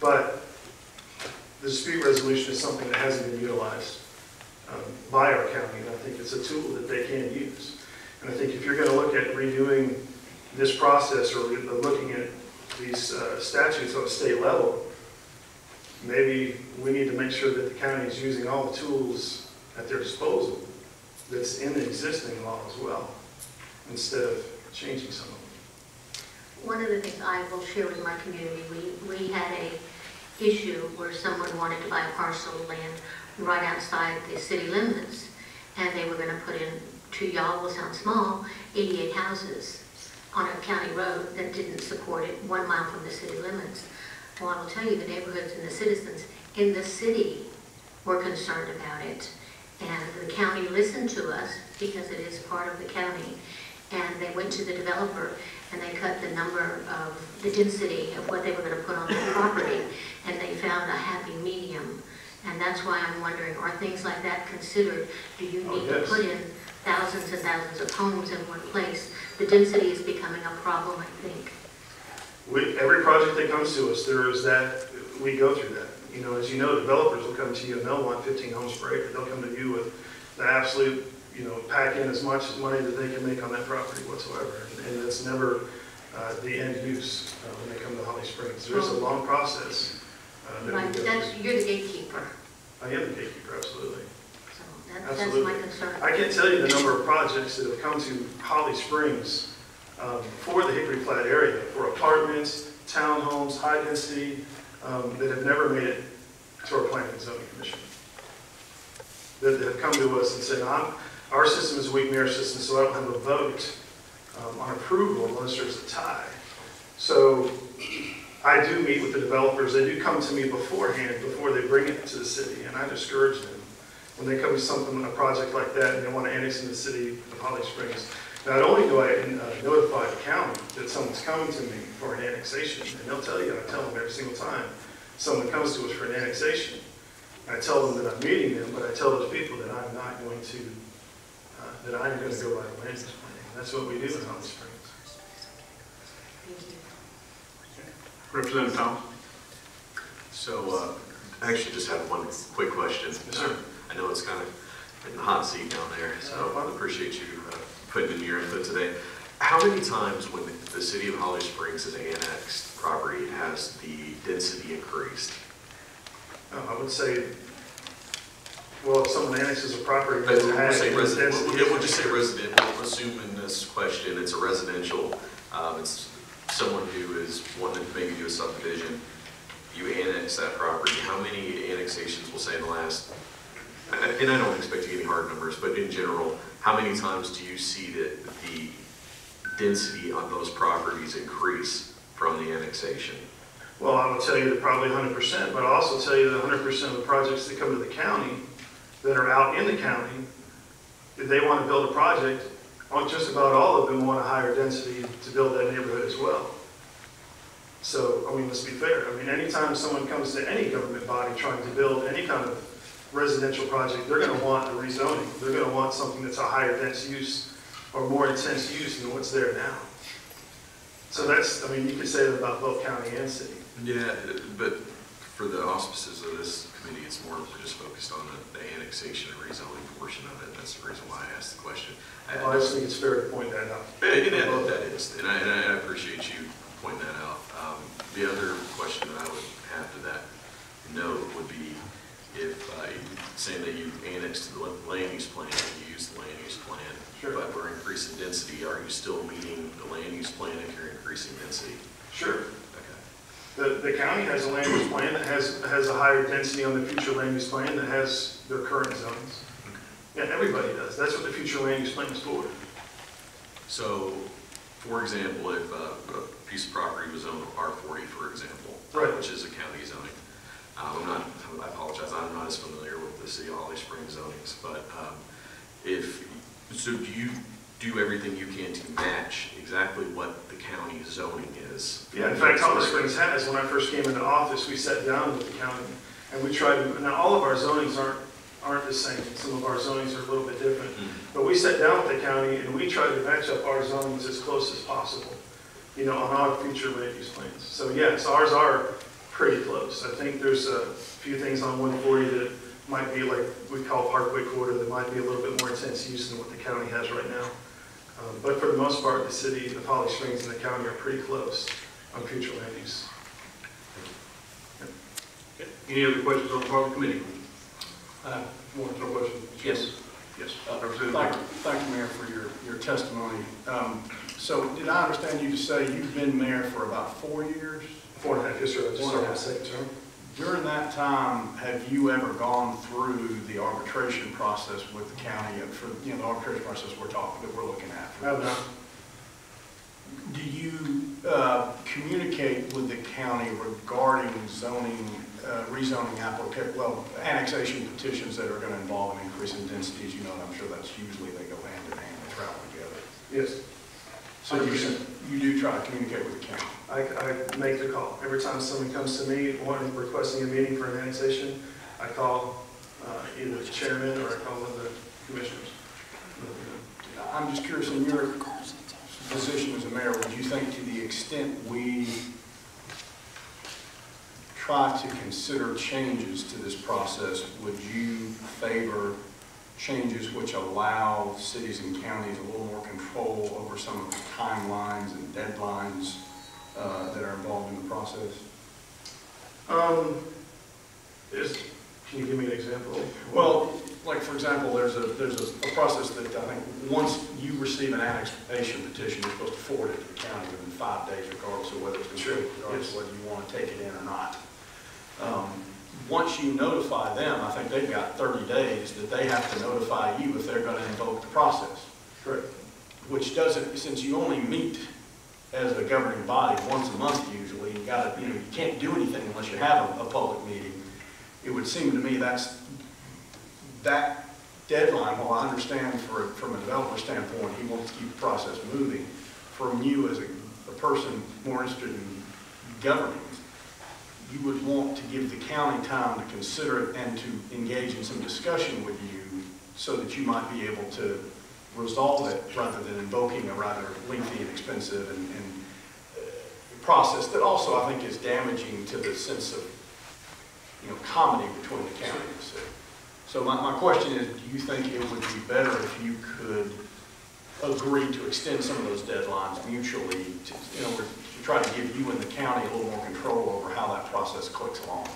But the dispute resolution is something that hasn't been utilized by our county, and I think it's a tool that they can use. And I think if you're going to look at redoing this process or looking at these statutes on a state level, maybe we need to make sure that the county is using all the tools at their disposal that's in the existing law as well, instead of changing some of them. One of the things I will share with my community, we had a issue where someone wanted to buy a parcel of land right outside the city limits, and they were going to put in, to y'all will sound small, 88 houses on a county road that didn't support it 1 mile from the city limits. Well, I will tell you, the neighborhoods and the citizens in the city were concerned about it. And the county listened to us because it is part of the county. And they went to the developer and they cut the number of the density of what they were going to put on their property. And they found a happy medium. And that's why I'm wondering, are things like that considered? Do you need to put in thousands and thousands of homes in one place? The density is becoming a problem, I think. Every project that comes to us, there is that, we go through that. You know, as you know, developers will come to you and they'll want 15 homes per acre. They'll come to you with the absolute, you know, pack in as much money that they can make on that property whatsoever. And that's never the end use when they come to Holly Springs. There's a long process. Right, you're the gatekeeper. I am the gatekeeper, absolutely. So that's Absolutely. my concern. I can't tell you the number of projects that have come to Holly Springs for the Hickory Flat area, for apartments, townhomes, high density, that have never made it to our Planning and Zoning Commission. That have come to us and said, our system is a weak mayor system, so I don't have a vote on approval unless there's a tie. So I do meet with the developers. They do come to me beforehand, before they bring it to the city, and I discourage them when they come to something, a project like that, and they want to annex in the city of Holly Springs. Not only do I notify the county that someone's coming to me for an annexation, and they'll tell you, I tell them every single time someone comes to us for an annexation, I tell them that I'm meeting them, but I tell those people that I'm not going to, that I'm going to go by the land use plan. That's what we do in Holly Springs. Representative Thomas? So, I actually just have one quick question. Yes, sir. I know it's kind of in the hot seat down there, so I appreciate you putting in your input today. How many times when the city of Holly Springs has annexed property has the density increased? I would say, well, if someone annexes a property, We'll density. just say resident. We'll assume in this question it's a residential. It's someone who is wanting to maybe do a subdivision. You annex that property. How many annexations will say in the last, and I don't expect to get any hard numbers, but in general, how many times do you see that the density on those properties increase from the annexation? Well, I will tell you that probably 100%, but I'll also tell you that 100% of the projects that come to the county, that are out in the county, if they want to build a project, just about all of them want a higher density to build that neighborhood as well. So, I mean, let's be fair. I mean, anytime someone comes to any government body trying to build any kind of residential project, they're going to want a rezoning. They're going to want something that's a higher dense use or more intense use than what's there now. So that's, I mean, you could say that about both county and city. Yeah, but for the auspices of this committee, it's more we're just focused on the annexation and rezoning portion of it. That's the reason why I asked the question. I just think it's fair to point that out. That is, and I appreciate you pointing that out. The other question that I would have to that note would be if saying that you annexed the land use plan, you use the land use plan, sure, but we're increasing density, are you still meeting the land use plan if you're increasing density? Sure. The county has a land use plan that has a higher density on the future land use plan that has their current zones. Yeah, everybody does. That's what the future land use plan is for. So, for example, if a piece of property was zoned R40, for example, right, which is a county zoning, I apologize, I'm not as familiar with the city of Holly Springs zonings, but so do you do everything you can to match exactly what the county zoning is? Yeah, in fact, Holly Springs has. When I first came into office, we sat down with the county and we tried to, now all of our zonings aren't the same. Some of our zonings are a little bit different. But we sat down with the county and we tried to match up our zonings as close as possible, you know, on our future land use plans. So yes, ours are pretty close. I think there's a few things on 140 that might be like we call Parkway Corridor that might be a little bit more intense use than what the county has right now. But for the most part, the city of Holly Springs and the county are pretty close on future land use. Okay. Any other questions on the part of the committee? One question. Yes. Yes. Thank you, Mayor, for your testimony. So did I understand you to say you've been mayor for about 4 years? 4.5 years, sir. I just started my second term. During that time, have you ever gone through the arbitration process with the county for, you know, the arbitration process we're looking at? I have not. Do you communicate with the county regarding zoning, rezoning annexation petitions that are going to involve an increase in densities? You know, and I'm sure that's usually they go hand in hand, they travel together. Yes. So you do try to communicate with the county? I make the call. Every time someone comes to me requesting a meeting for an annexation, I call either the chairman or I call one of the commissioners. I'm just curious, in your position as a mayor, would you think to the extent we try to consider changes to this process, would you favor changes which allow cities and counties a little more control over some of the timelines and deadlines that are involved in the process? Can you give me an example? Well, like for example, there's a process that I think once you receive an annexation petition, you're supposed to forward it to the county within 5 days, regardless of whether it's complete, regardless of whether you want to take it in or not. Once you notify them, I think they've got 30 days that they have to notify you if they're going to invoke the process. Correct. which doesn't, since you only meet as a governing body once a month usually, you gotta, you can't do anything unless you have a public meeting. It would seem to me that deadline, while I understand from a developer standpoint, he wants to keep the process moving, from you as a person more interested in governing, you would want to give the county time to consider it and to engage in some discussion with you so that you might be able to resolve it rather than invoking a rather lengthy and expensive and process that also I think is damaging to the sense of comedy between the counties. So my question is, do you think it would be better if you could agree to extend some of those deadlines mutually in order to try to give you and the county a little more control over how that process clicks along?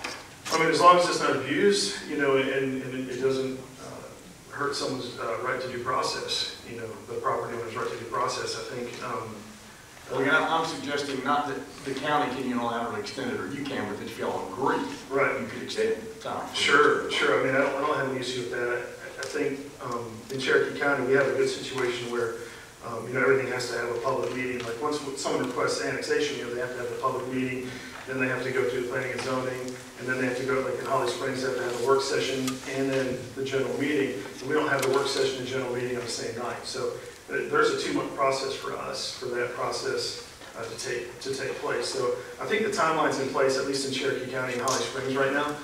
I mean, as long as it's not abused, and it doesn't hurt someone's right to due process, the property owner's right to due process, I think. Well, again, I'm suggesting not that the county can unilaterally extend it, or you can, but that if y'all agree, right, you could extend the time. Sure. I mean, I don't have an issue with that. I think in Cherokee County we have a good situation where everything has to have a public meeting. Like once someone requests annexation, they have to have a public meeting. Then they have to go through the planning and zoning, and then they have to go, like in Holly Springs, they have to have a work session and then the general meeting. And we don't have the work session and general meeting on the same night. So there's a 2-month process for us for that process to take place. So I think the timeline's in place, at least in Cherokee County and Holly Springs right now,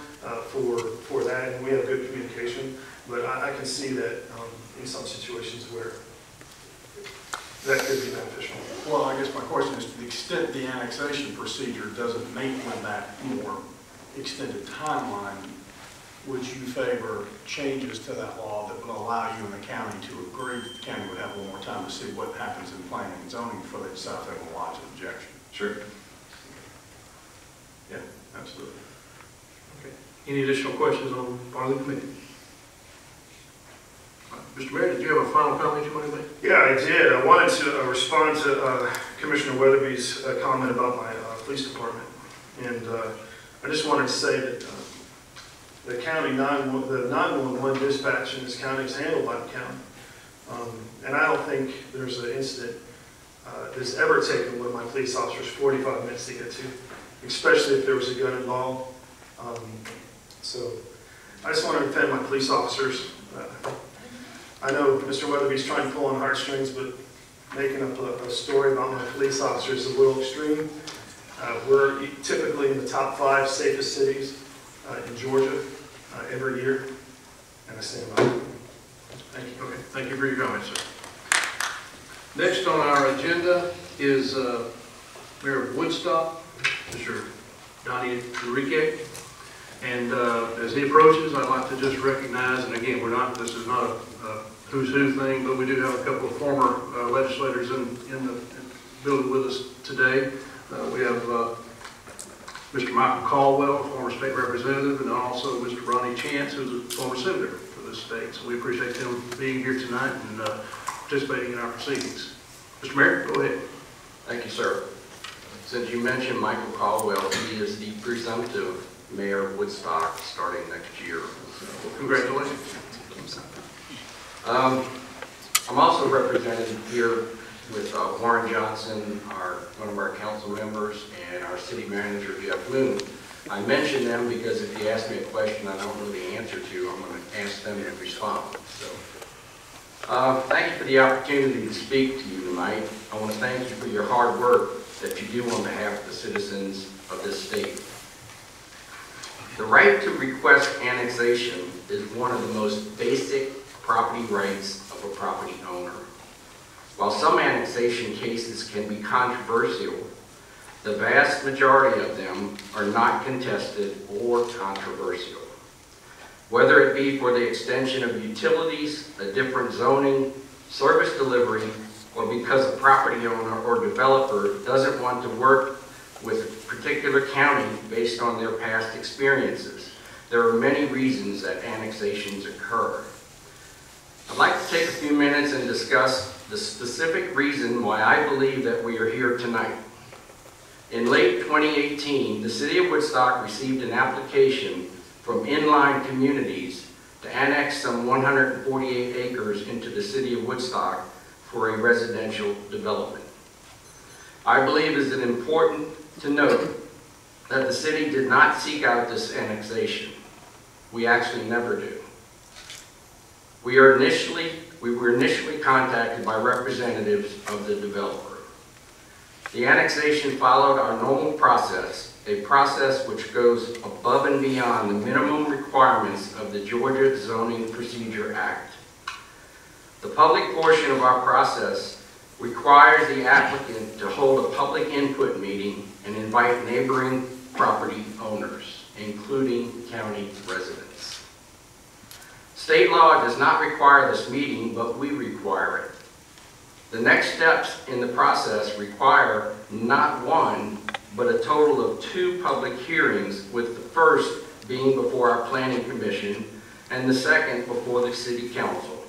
for that, and we have good communication. But I can see that in some situations where that could be beneficial. Well, I guess my question is, to the extent the annexation procedure doesn't make with that more extended timeline, would you favor changes to that law that would allow you and the county to agree that the county would have a little more time to see what happens in planning and zoning before they decide if they will lodge an objection? Sure. Yeah, absolutely. Okay. Any additional questions on part of the committee? Mr. Mayor, did you have a final comment you want to make? Yeah, I did. I wanted to respond to Commissioner Weatherby's comment about my police department. And I just wanted to say that the county the 911 dispatch in this county is handled by the county. And I don't think there's an incident that's ever taken one of my police officers 45 minutes to get to, especially if there was a gun involved. So I just want to defend my police officers. I know Mr. Weatherby's trying to pull on heartstrings, but making up a story about my police officers is a little extreme. We're typically in the top 5 safest cities in Georgia every year, and I stand by it. Thank you. Okay, thank you for your comments, sir. Next on our agenda is Mayor of Woodstock, Mr. Donnie Enrique. And as he approaches, I'd like to just recognize, and again, this is not a who's who thing, but we do have a couple of former legislators in the building with us today. We have Mr. Michael Caldwell, former state representative, and also Mr. Ronnie Chance, who's a former senator for this state. So we appreciate them being here tonight and participating in our proceedings. Mr. Mayor, go ahead. Thank you, sir. Since you mentioned Michael Caldwell, he is the presumptive mayor of Woodstock starting next year. So, congratulations. I'm also represented here with Warren Johnson, one of our council members, and our city manager, Jeff Moon. I mention them because if you ask me a question I don't know the answer to, I'm going to ask them to respond. So, thank you for the opportunity to speak to you tonight. I want to thank you for your hard work that you do on behalf of the citizens of this state. The right to request annexation is one of the most basic property rights of a property owner. While some annexation cases can be controversial, the vast majority of them are not contested or controversial. Whether it be for the extension of utilities, a different zoning, service delivery, or because a property owner or developer doesn't want to work with a particular county based on their past experiences. There are many reasons that annexations occur. I'd like to take a few minutes and discuss the specific reason why I believe that we are here tonight. In late 2018, the City of Woodstock received an application from inline communities to annex some 148 acres into the City of Woodstock for a residential development. I believe it is important to note that the city did not seek out this annexation. We actually never do. We were initially contacted by representatives of the developer. The annexation followed our normal process, a process which goes above and beyond the minimum requirements of the Georgia Zoning Procedure Act. The public portion of our process requires the applicant to hold a public input meeting and invite neighboring property owners, including county residents. State law does not require this meeting, but we require it. The next steps in the process require not one, but a total of 2 public hearings, with the first being before our Planning Commission and the second before the City Council.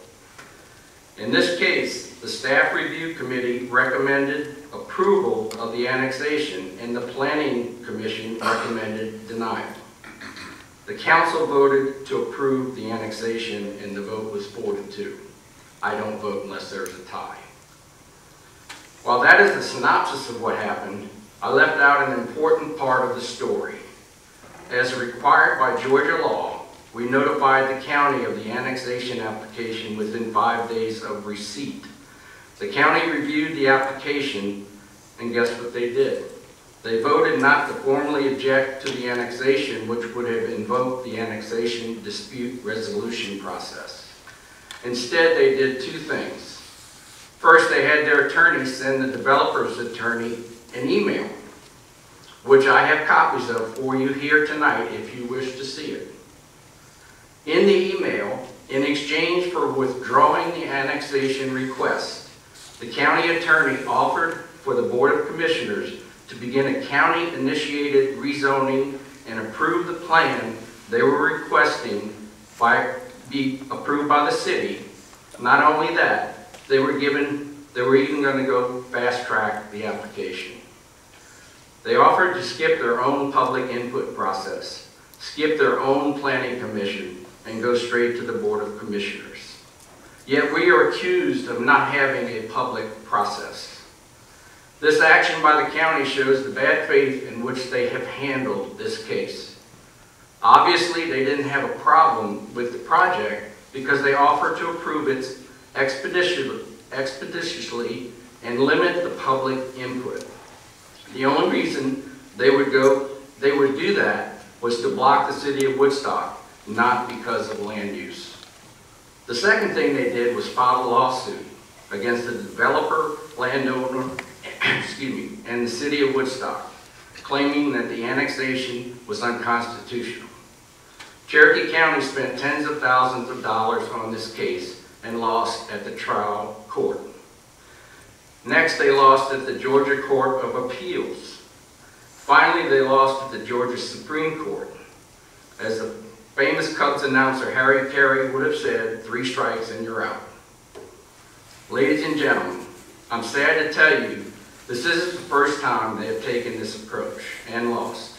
In this case, the Staff Review Committee recommended approval of the annexation and the Planning Commission recommended denial. The Council voted to approve the annexation and the vote was 4-2. I don't vote unless there's a tie. While that is the synopsis of what happened, I left out an important part of the story. As required by Georgia law, we notified the county of the annexation application within 5 days of receipt. The county reviewed the application, and guess what they did? They voted not to formally object to the annexation, which would have invoked the annexation dispute resolution process. Instead, they did 2 things. First, they had their attorney send the developer's attorney an email, which I have copies of for you here tonight if you wish to see it. In the email, in exchange for withdrawing the annexation request, the county attorney offered for the Board of Commissioners to begin a county-initiated rezoning and approve the plan they were requesting be approved by the city. Not only that, they were even going to go fast-track the application. They offered to skip their own public input process, skip their own planning commission, and go straight to the Board of Commissioners. Yet we are accused of not having a public process. This action by the county shows the bad faith in which they have handled this case. Obviously, they didn't have a problem with the project because they offered to approve it expeditiously and limit the public input. The only reason they would do that was to block the city of Woodstock, not because of land use. The second thing they did was file a lawsuit against the developer, landowner, and the city of Woodstock, claiming that the annexation was unconstitutional. Cherokee County spent tens of thousands of dollars on this case and lost at the trial court. Next, they lost at the Georgia Court of Appeals. Finally, they lost at the Georgia Supreme Court. As the famous Cubs announcer Harry Carey would have said, 3 strikes and you're out. Ladies and gentlemen, I'm sad to tell you, this isn't the first time they have taken this approach and lost.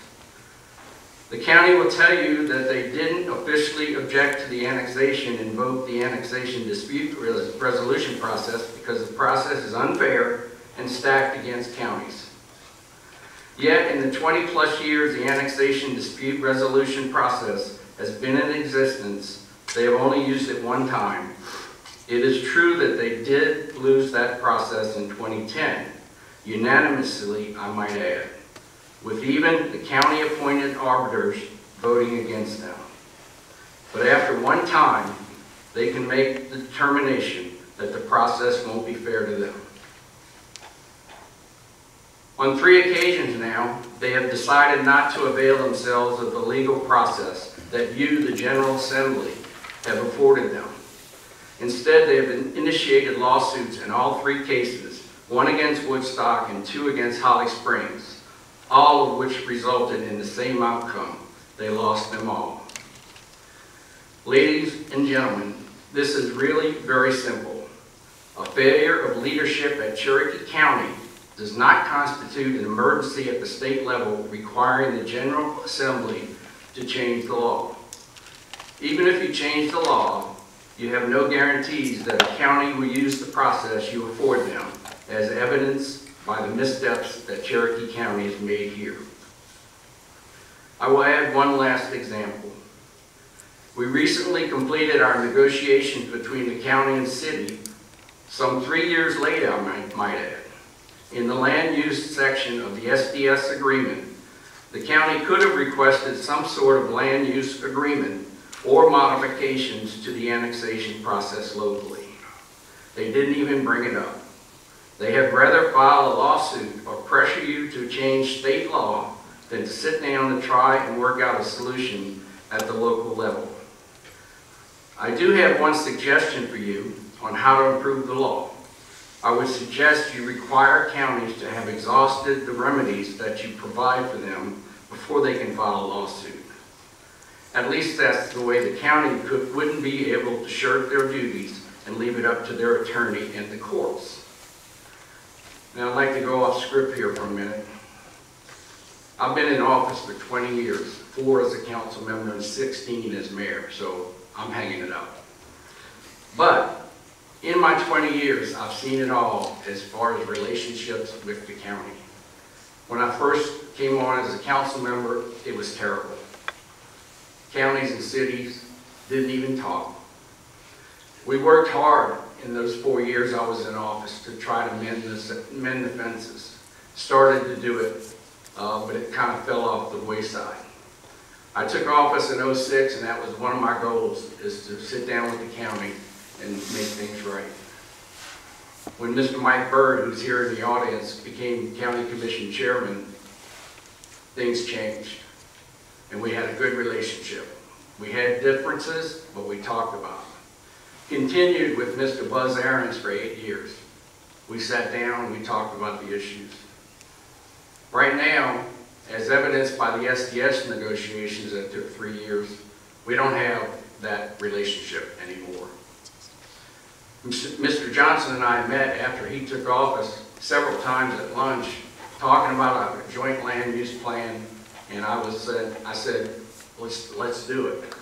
The county will tell you that they didn't officially object to the annexation and invoke the annexation dispute resolution process because the process is unfair and stacked against counties. Yet, in the 20+ years the annexation dispute resolution process has been in existence, they have only used it 1 time. It is true that they did lose that process in 2010, unanimously, I might add, with even the county-appointed arbiters voting against them. But after 1 time, they can make the determination that the process won't be fair to them. On 3 occasions now, they have decided not to avail themselves of the legal process that you, the General Assembly, have afforded them. Instead, they have initiated lawsuits in all 3 cases, 1 against Woodstock and 2 against Holly Springs, all of which resulted in the same outcome. They lost them all. Ladies and gentlemen, this is really very simple. A failure of leadership at Cherokee County does not constitute an emergency at the state level requiring the General Assembly to change the law. Even if you change the law, You have no guarantees that a county will use the process you afford them, as evidenced by the missteps that Cherokee County has made here. I will add one last example. We recently completed our negotiations between the county and city, some 3 years later, I might add. In the land use section of the SDS agreement, the county could have requested some sort of land use agreement or modifications to the annexation process locally. They didn't even bring it up. They had rather file a lawsuit or pressure you to change state law than to sit down and try and work out a solution at the local level. I do have one suggestion for you on how to improve the law. I would suggest you require counties to have exhausted the remedies that you provide for them before they can file a lawsuit. At least that's the way the county wouldn't be able to shirk their duties and leave it up to their attorney and the courts. Now I'd like to go off script here for a minute. I've been in office for 20 years, 4 as a council member and 16 as mayor, so I'm hanging it up. But in my 20 years, I've seen it all as far as relationships with the county. When I first came on as a council member, it was terrible. Counties and cities didn't even talk. We worked hard in those 4 years I was in office to try to mend the fences. Started to do it, but it kind of fell off the wayside. I took office in '06, and that was one of my goals, is to sit down with the county and make things right. When Mr. Mike Bird, who's here in the audience, became county commission chairman, things changed, and we had a good relationship. We had differences, but we talked about them. Continued with Mr. Buzz Aarons for 8 years. We sat down and we talked about the issues. Right now, as evidenced by the SDS negotiations that took 3 years, we don't have that relationship anymore. Mr. Johnson and I met after he took office several times at lunch, talking about a joint land use plan, and I said, let's do it.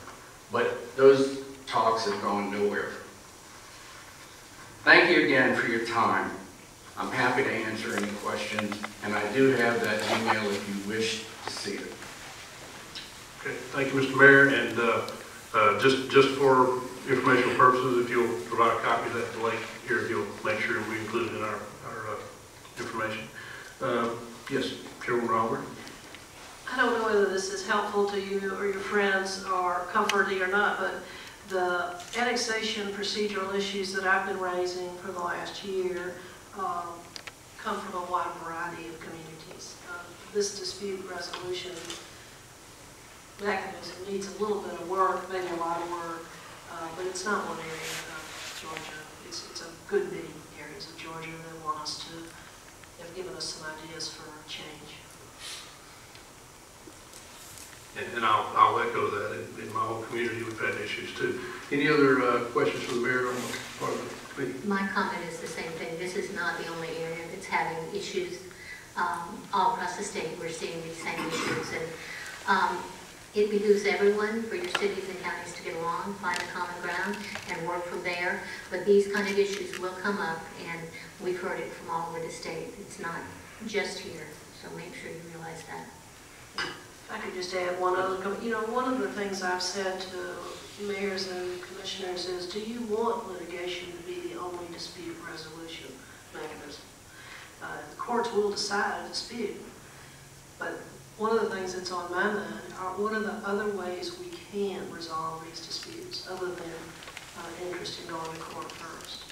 But those talks have gone nowhere. Thank you again for your time. I'm happy to answer any questions, and I do have that email if you wish to see it. Okay, thank you, Mr. Mayor, and just for informational purposes, if you'll provide a copy of that link here, if you'll make sure we include it in our information. Yes, Chairwoman Robert. I don't know whether this is helpful to you or your friends or comforting or not, but the annexation procedural issues that I've been raising for the last year come from a wide variety of communities. This dispute resolution mechanism needs a little bit of work, maybe a lot of work, but it's not one area of Georgia. It's a good many areas of Georgia that want us to, have given us some ideas for change. And I'll echo that. In my own community, we've had issues too. Any other questions for the mayor on the part of the committee? My comment is the same thing. This is not the only area that's having issues. All across the state, we're seeing these same issues. And it behooves everyone for your cities and counties to get along, find a common ground, and work from there. But these kind of issues will come up, and we've heard it from all over the state. It's not just here, so make sure you realize that. I could just add one other comment. You know, one of the things I've said to mayors and commissioners is, do you want litigation to be the only dispute resolution mechanism? The courts will decide a dispute, but one of the things that's on my mind are what are the other ways we can resolve these disputes other than interest in going to court first.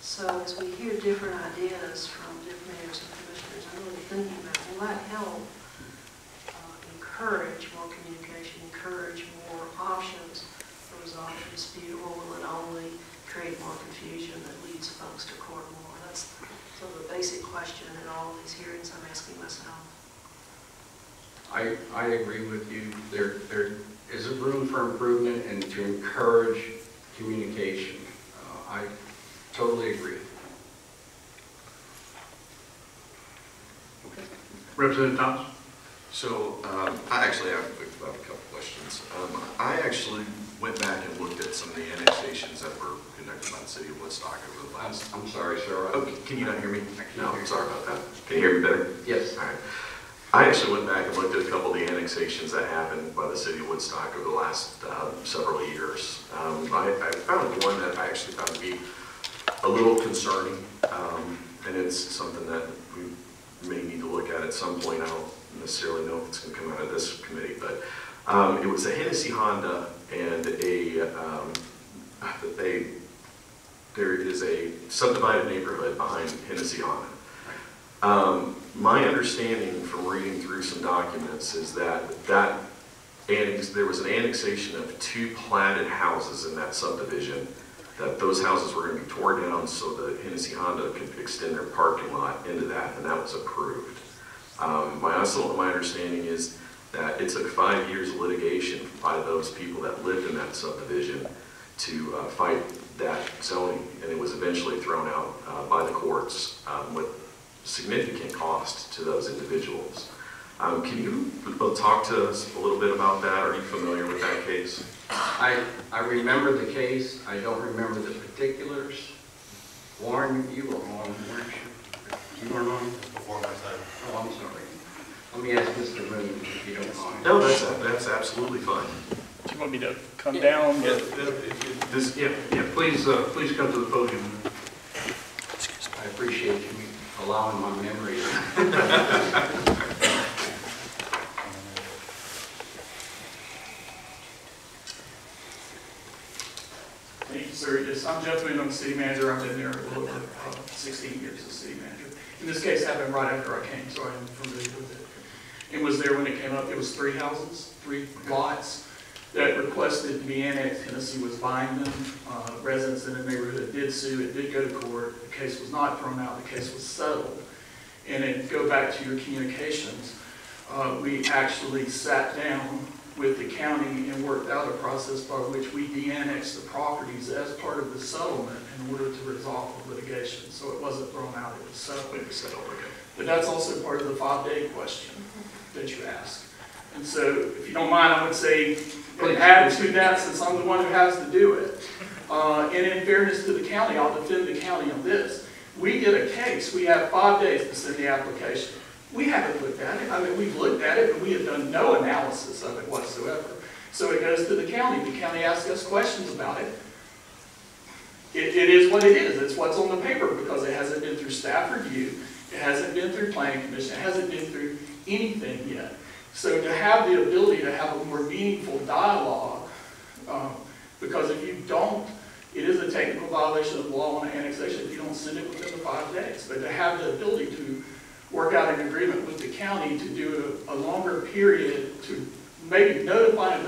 So as we hear different ideas from different mayors and commissioners, I'm really thinking about, will that help encourage more communication, encourage more options for resolving a dispute, or will it only create more confusion that leads folks to court more? That's sort of a basic question in all of these hearings I'm asking myself. I agree with you. There is a room for improvement and to encourage communication. I totally agree. Okay. Representative Thomas. So I actually have a couple questions. I actually went back and looked at some of the annexations that were by the city of Woodstock over the last. I'm sorry, sir. Oh, can you not hear me? No, I'm sorry about that. Can you hear me better? Yes. All right. I actually went back and looked at a couple of the annexations that happened by the city of Woodstock over the last several years. I found one that I actually found to be a little concerning, and it's something that we may need to look at some point. I don't necessarily know if it's going to come out of this committee, but it was a Hennessy Honda and there is a subdivided neighborhood behind Hennessy Honda. My understanding from reading through some documents is that there was an annexation of 2 platted houses in that subdivision, that those houses were going to be torn down so the Hennessy Honda could extend their parking lot into that, and that was approved. My understanding is that it took 5 years of litigation by those people that lived in that subdivision to fight that zoning, and it was eventually thrown out by the courts with significant cost to those individuals. Can you talk to us a little bit about that? Are you familiar with that case? I remember the case. I don't remember the particulars. Warren, you were on, weren't you? You weren't on? Before my time. Oh, I'm sorry. Let me ask Mr. Moon if you don't mind. No, that's absolutely fine. Do you want me to come down? Yeah, please come to the podium. I appreciate you allowing my memory. Thank you, sir. Yes, I'm Jeff Moon. I'm the city manager. I've been there a little over 16 years as city manager. In this case, happened right after I came, so I'm familiar with it. And was there when it came up. It was 3 houses, 3 lots that requested to be annexed. Tennessee was buying them. Residents in the neighborhood did sue. It did go to court. The case was not thrown out. The case was settled. And then go back to your communications. We actually sat down with the county and worked out a process by which we de-annexed the properties as part of the settlement in order to resolve the litigation. So it wasn't thrown out, it was settled. It was settled, okay. But that's also part of the 5-day question that you asked. And so if you don't mind, I would say add to that, since I'm the one who has to do it. And in fairness to the county, I'll defend the county on this. We did a case, we have 5 days to send the application. We haven't looked at it. I mean, we've looked at it, but we have done no analysis of it whatsoever. So it goes to the county. The county asks us questions about it. It is what it is. It's what's on the paper because it hasn't been through staff review. It hasn't been through planning commission. It hasn't been through anything yet. So to have the ability to have a more meaningful dialogue, because if you don't, it is a technical violation of the law on annexation if you don't send it within the 5 days. But to have the ability to work out an agreement with the county to do a longer period to maybe notify them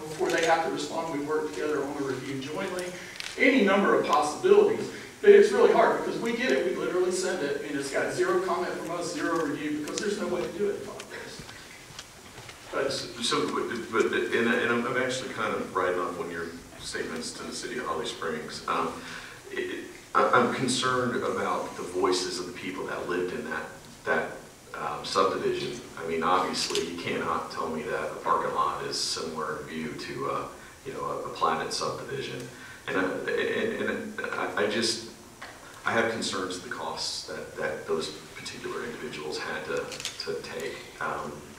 before they have to respond, we work together on a review jointly, any number of possibilities. But it's really hard because we get it, we literally send it, and it's got 0 comment from us, 0 review, because there's no way to do it in 5 days. And I'm actually kind of riding off one of your statements to the city of Holly Springs. I'm concerned about the voices of the people that lived in that subdivision. I mean, obviously, you cannot tell me that a parking lot is similar in view to a platted subdivision. And I have concerns of the costs that those particular individuals had to take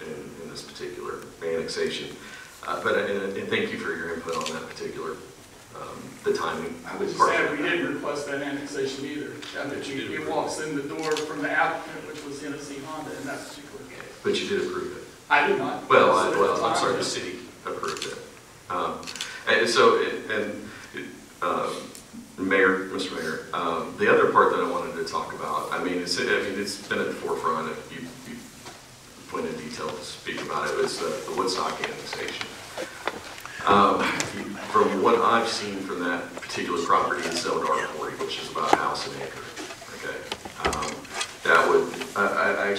in this particular annexation. And thank you for your input on that particular, the timing. I was just saying, we didn't request that annexation either. It walks in the door from the applicant, which was Hennessy Honda in that particular case. But you did approve it. I did not. Well, I'm sorry, the city approved it. Mayor, Mr. Mayor, the other part that I wanted to talk about, I mean, it's been at the forefront. You went in detail to speak about it. Was the Woodstock annexation. From what I've seen from that particular property, it's zoned R40, which is about a house an acre. Okay, that would I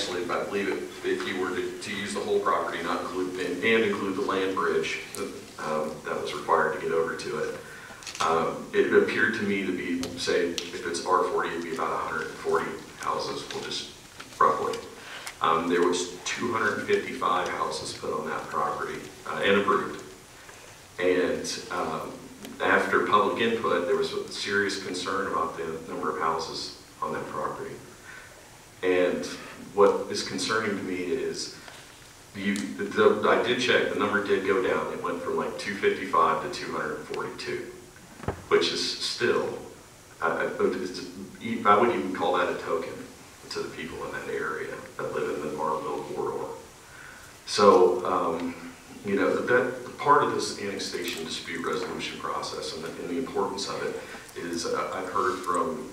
believe if you were to use the whole property, not include and include the land bridge that was required to get over to it. It appeared to me to be, say, if it's R40, it'd be about 140 houses. We'll just roughly. There was 255 houses put on that property and approved. And after public public input, there was a serious concern about the number of houses on that property. And what is concerning to me is, I did check, the number did go down. It went from like 255 to 242, which is still, I would even call that a token to the people in that area that live in the Marlville corridor. So, you know, that part of this annexation dispute resolution process and the importance of it is, I've heard from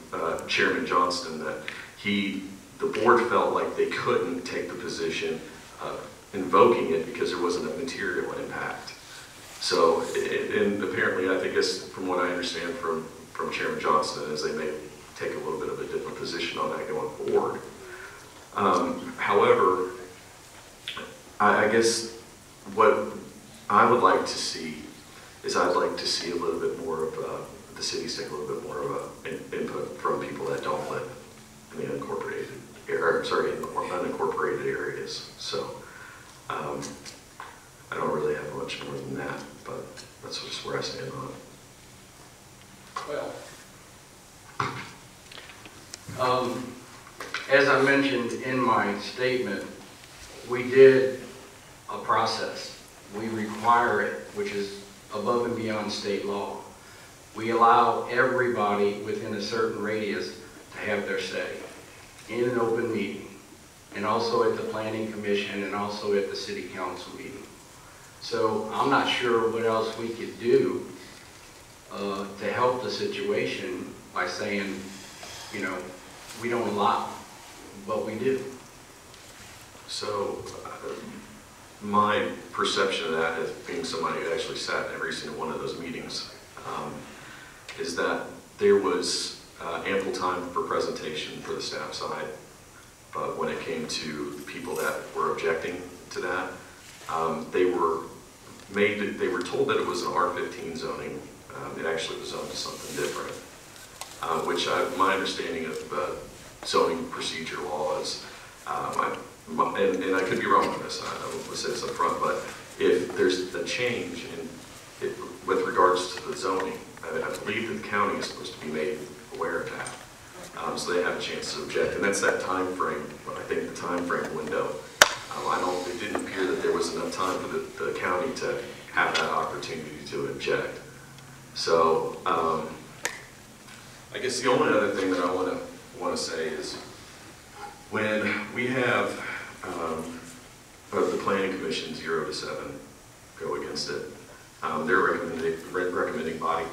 Chairman Johnston that the board felt like they couldn't take the position invoking it because there wasn't a material impact. So, and apparently, I think, from what I understand from Chairman Johnston, is they may take a little bit of a different position on that going forward. However, I guess what I would like to see is I'd like to see a little bit more of the cities take a little bit more of input from people that don't live in the unincorporated areas. So I don't really have much more than that, but that's just where I stand on it. Well, as I mentioned in my statement, we did a process. We require it, which is above and beyond state law. We allow everybody within a certain radius to have their say in an open meeting, and also at the Planning Commission, and also at the City Council meeting. So I'm not sure what else we could do to help the situation by saying, you know, we don't allow, but we do. So my perception of that, as being somebody who actually sat in every single one of those meetings, is that there was ample time for presentation for the staff side, but when it came to the people that were objecting to that, they were told that it was an R15 zoning. It actually was zoned to something different, which my understanding of zoning procedure law is, and I could be wrong on this, I will say this up front, but if there's a change with regards to the zoning, I believe that the county is supposed to be made aware of that. So they have a chance to object, and that's that time frame, I think the time frame window. It didn't appear that there was enough time for the county to have that opportunity to object. So I guess the only other thing that I want to say is when we have the Planning Commission 0 to 7 go against it, they're recommending body.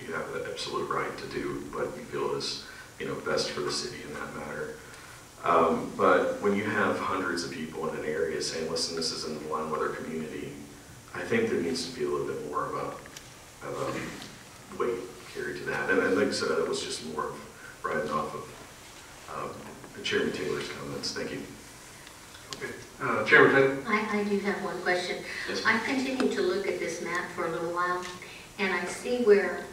You have the absolute right to do what you feel is, you know, best for the city in that matter. But when you have hundreds of people in an area saying, listen, this isn't in line with our community, I think there needs to be a little bit more of a weight carried to that. And like I said, it was just more of riding off of Chairman Taylor's comments. Thank you. Okay. Chairman Taylor? I do have one question. Yes, I continued to look at this map for a little while, and I see where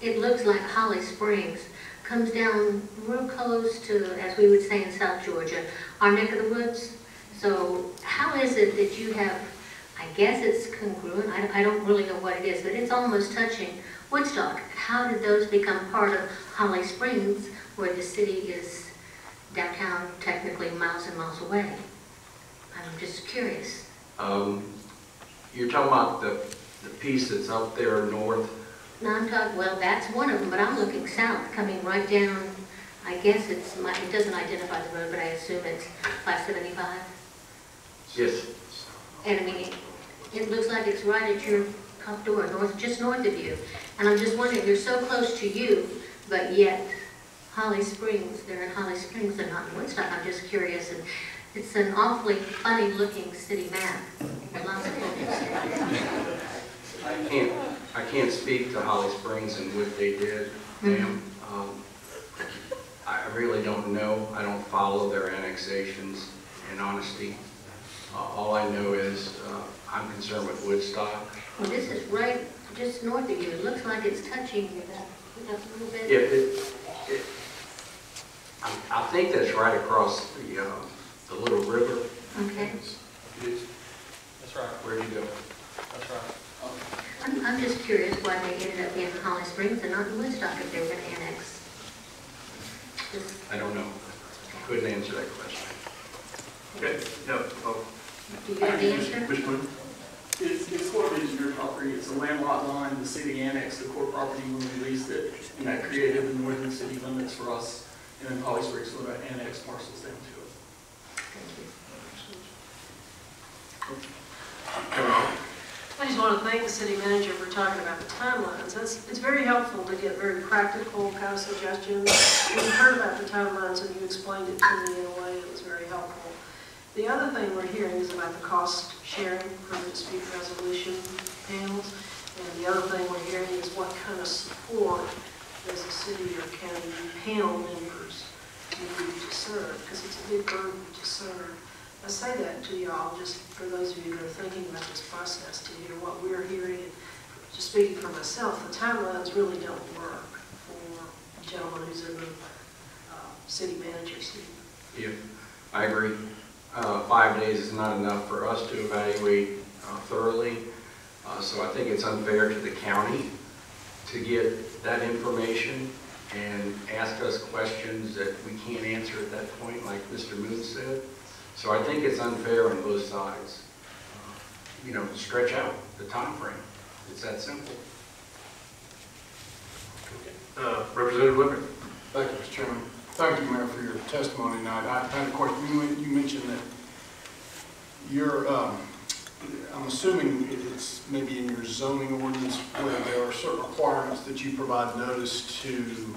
it looks like Holly Springs comes down real close to, as we would say in South Georgia, our neck of the woods. So how is it that you have, I guess it's congruent, I don't really know what it is, but it's almost touching Woodstock. How did those become part of Holly Springs, where the city is downtown, technically miles and miles away? I'm just curious. You're talking about the piece that's up there north? No, I'm talking, well, that's one of them, but I'm looking south, coming right down, I guess it doesn't identify the road, but I assume it's 575. Yes. And I mean, it looks like it's right at your top door, just north of you. And I'm just wondering, they're so close to you, but yet Holly Springs, they're in Holly Springs, they're not in Woodstock. I'm just curious, and it's an awfully funny looking city map. Lots of I can't speak to Holly Springs and what they did, ma'am. I really don't know. I don't follow their annexations, in honesty. All I know is I'm concerned with Woodstock. Well, this is right just north of you. It looks like it's touching you a little bit. I think that's right across the little river. Okay. That's right. Where'd you go? That's right. I'm just curious why they ended up being Holly Springs and not in Woodstock if they were going to annex. I don't know. Couldn't answer that question. Okay, yeah, oh, Do you have the answer? Mr. Moon? It's Corps of Engineer property, it's a landlocked line, the city annexed the core property when we leased it, and that created the northern city limits for us, and then Holly Springs would have annexed parcels down to it. I just want to thank the city manager for talking about the timelines. It's very helpful to get very practical kind of suggestions. We heard about the timelines and you explained it to me in a way that was very helpful. The other thing we're hearing is about the cost sharing for the dispute resolution panels. And the other thing we're hearing is what kind of support does the city or county panel members need to serve, because it's a big burden to serve. I say that to y'all just for those of you that are thinking about this process, to hear what we're hearing. And just speaking for myself, the timelines really don't work for the gentleman who's in the city manager seat. Yeah, I agree. 5 days is not enough for us to evaluate thoroughly. So I think it's unfair to the county to get that information and ask us questions that we can't answer at that point, like Mr. Moon said. So I think it's unfair on both sides. You know, stretch out the time frame. It's that simple. Representative Whitmer. Thank you, Mr. Chairman. Thank you, Mayor, for your testimony tonight. I had a question. You mentioned that you're, I'm assuming it's maybe in your zoning ordinance where there are certain requirements that you provide notice to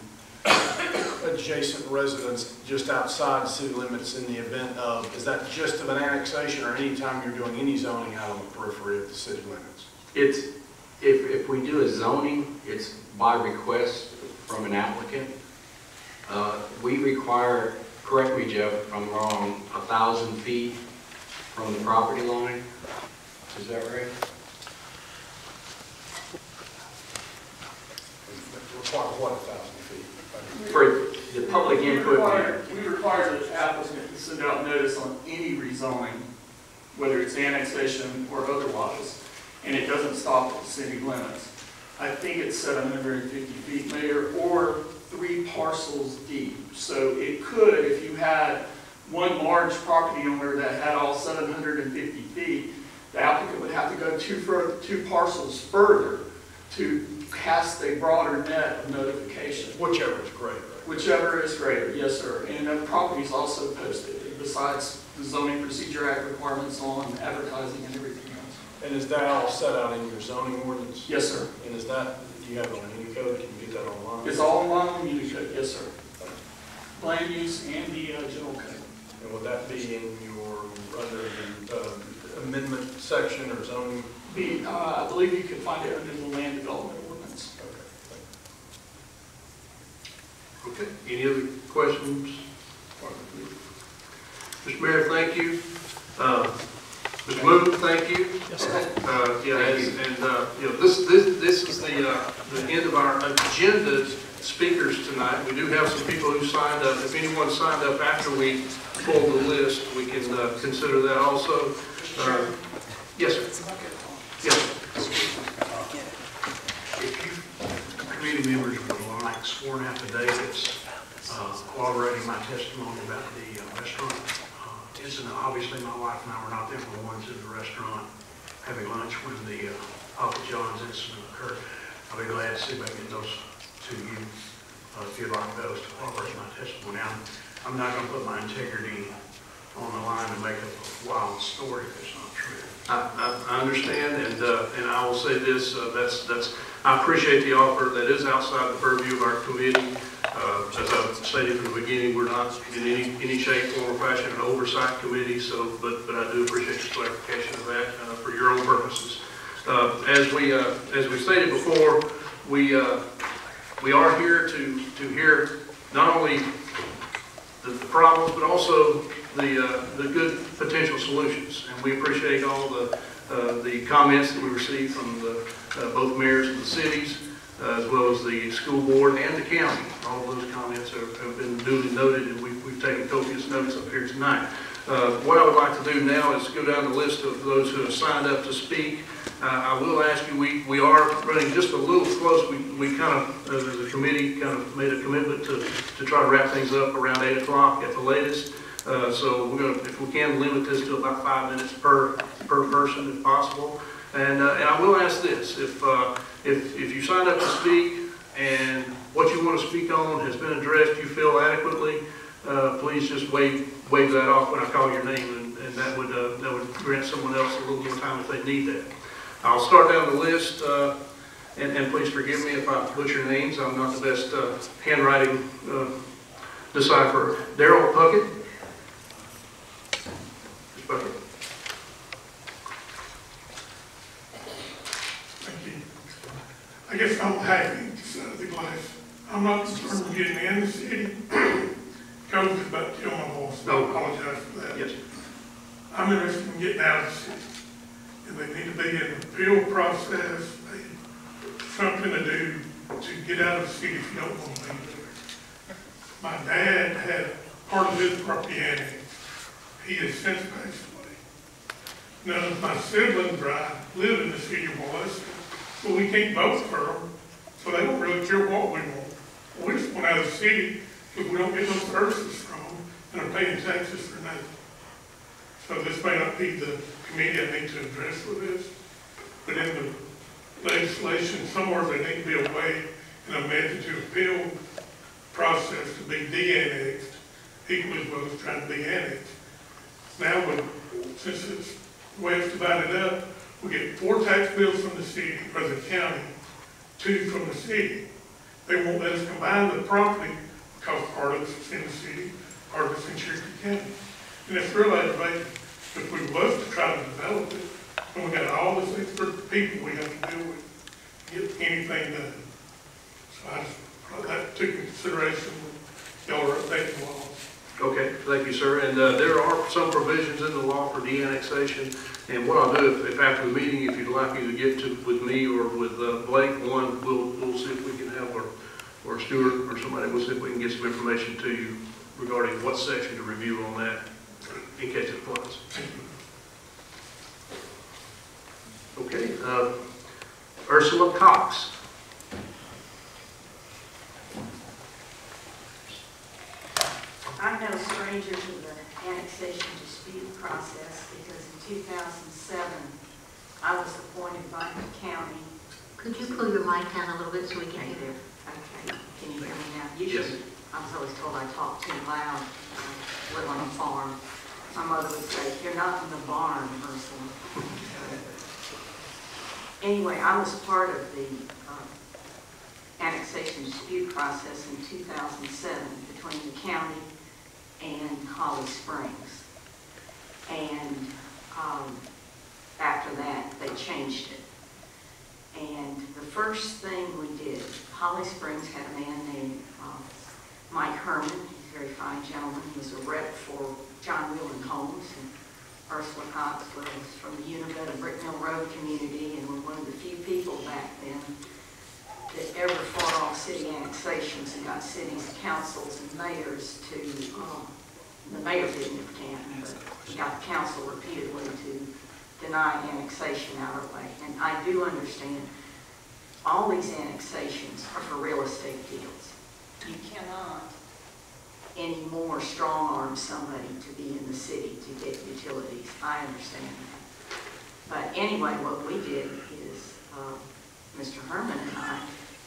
adjacent residents just outside city limits in the event of, is that just of an annexation or any time you're doing any zoning out on the periphery of the city limits? It's, if we do a zoning, it's by request from an applicant. We require, correct me Jeff if I'm wrong, 1,000 feet from the property line. Is that right? Require what, 1,000 feet? For the public input. We require the applicant to send out notice on any rezoning, whether it's annexation or otherwise, and it doesn't stop at the city limits. I think it's 750 feet, Mayor, or 3 parcels deep. So it could, if you had one large property owner that had all 750 feet, the applicant would have to go 2 parcels further to cast a broader net of notification. Whichever is greater. Whichever is greater, yes, sir. And the property is also posted, besides the Zoning Procedure Act requirements on advertising and everything else. And is that all set out in your zoning ordinance? Yes, sir. And is that, do you have it on Unicode? Can you get that online? It's all online on Unicode, yes, sir. Land use and the general code. And would that be in your, under the amendment section or zoning? I believe you can find it under the land development ordinance. Okay, any other questions? Mr. Mayor, thank you. Mr. Moon, thank you. Yes, sir. You know, this is the end of our agenda speakers tonight. We do have some people who signed up. If anyone signed up after we pulled the list, we can consider that also. Yes, sir. Yes. If you, committee members would like sworn affidavits corroborating my testimony about the restaurant incident, obviously my wife and I were not the only ones in the restaurant having lunch when the Papa John's incident occurred. I'll be glad to see if I can get those to you if you'd like those to corroborate my testimony. I'm not going to put my integrity on the line and make up a wild story if it's not true. I understand, and I will say this: I appreciate the offer. That is outside the purview of our committee. As I stated from the beginning, we're not in any shape, form, or fashion an oversight committee. So, but I do appreciate the clarification of that for your own purposes. As we stated before, we are here to hear not only the problems, but also the good potential solutions. And we appreciate all the comments that we received from both mayors of the cities, as well as the school board and the county. All of those comments have been duly noted, and we've taken copious notes up here tonight. What I would like to do now is go down the list of those who have signed up to speak. I will ask you, we are running just a little close. We kind of, as a committee, kind of made a commitment to try to wrap things up around 8 o'clock at the latest. So we're going to, if we can, limit this to about 5 minutes per person if possible. And I will ask this, if you signed up to speak and what you want to speak on has been addressed, you feel adequately, please just wave that off when I call your name, and that would grant someone else a little more time if they need that. I'll start down the list, and please forgive me if I butcher names. I'm not the best handwriting decipherer. Daryl Puckett. Mr. Puckett. Thank you. I guess I'm happy to side of the glass. I'm not concerned with getting in the city. COVID is about to kill my voice. I apologize for that. Yes. I'm interested in getting out of the city. And they need to be in an appeal process, something to do to get out of the city if you don't want to be there. My dad had part of his property annexed. He has since passed away. None of my siblings live in the city of Woodstock, but we can't vote for them, so they don't really care what we want. We just want out of the city because we don't get no services from them and are paying taxes for nothing. So this may not be the committee I need to address with this, but in the legislation, somewhere there need to be a way, and a method to appeal process to be de-annexed, equally as well as trying to be annexed. Now, since it's the way it's divided up, we get 4 tax bills from the city, or the county, 2 from the city. They won't let us combine the property because part of it's in the city, part of it's in Cherokee County. And it's real aggravating. If we was to try to develop it, and we got all this extra people we have to deal with, get anything done. So I just brought that took into consideration when y'all are updating the laws. Okay, thank you, sir. And there are some provisions in the law for de-annexation. And what I'll do, if after the meeting, if you'd like me to get to with me or with Blake, one, we'll see if we can have, or Stuart or somebody, we'll see if we can get some information to you regarding what section to review on that, in case it applies. Okay, Ursula Cox. I'm no stranger to the annexation dispute process because in 2007, I was appointed by the county. Could you pull your mic down a little bit so we can hear you? Okay, can you hear me now? Usually, I was always told I talk too loud. I live on a farm. My mother would say, "You're not in the barn, Ursula." Anyway, I was part of the annexation dispute process in 2007 between the county and Holly Springs. And after that, they changed it. And the first thing we did, Holly Springs had a man named Mike Herman. He's a very fine gentleman. He was a rep for John Wheelan Homes. And Ursula Cox was from the Univille and Brick Mill Road community, and we're one of the few people back then that ever fought off city annexations and got cities, councils, and mayors to, the mayor didn't at Canton, but we got the council repeatedly to deny annexation out our way. And I do understand all these annexations are for real estate deals. You cannot anymore strong-arm somebody to be in the city to get utilities. I understand that. But anyway, what we did is, Mr. Herman and I,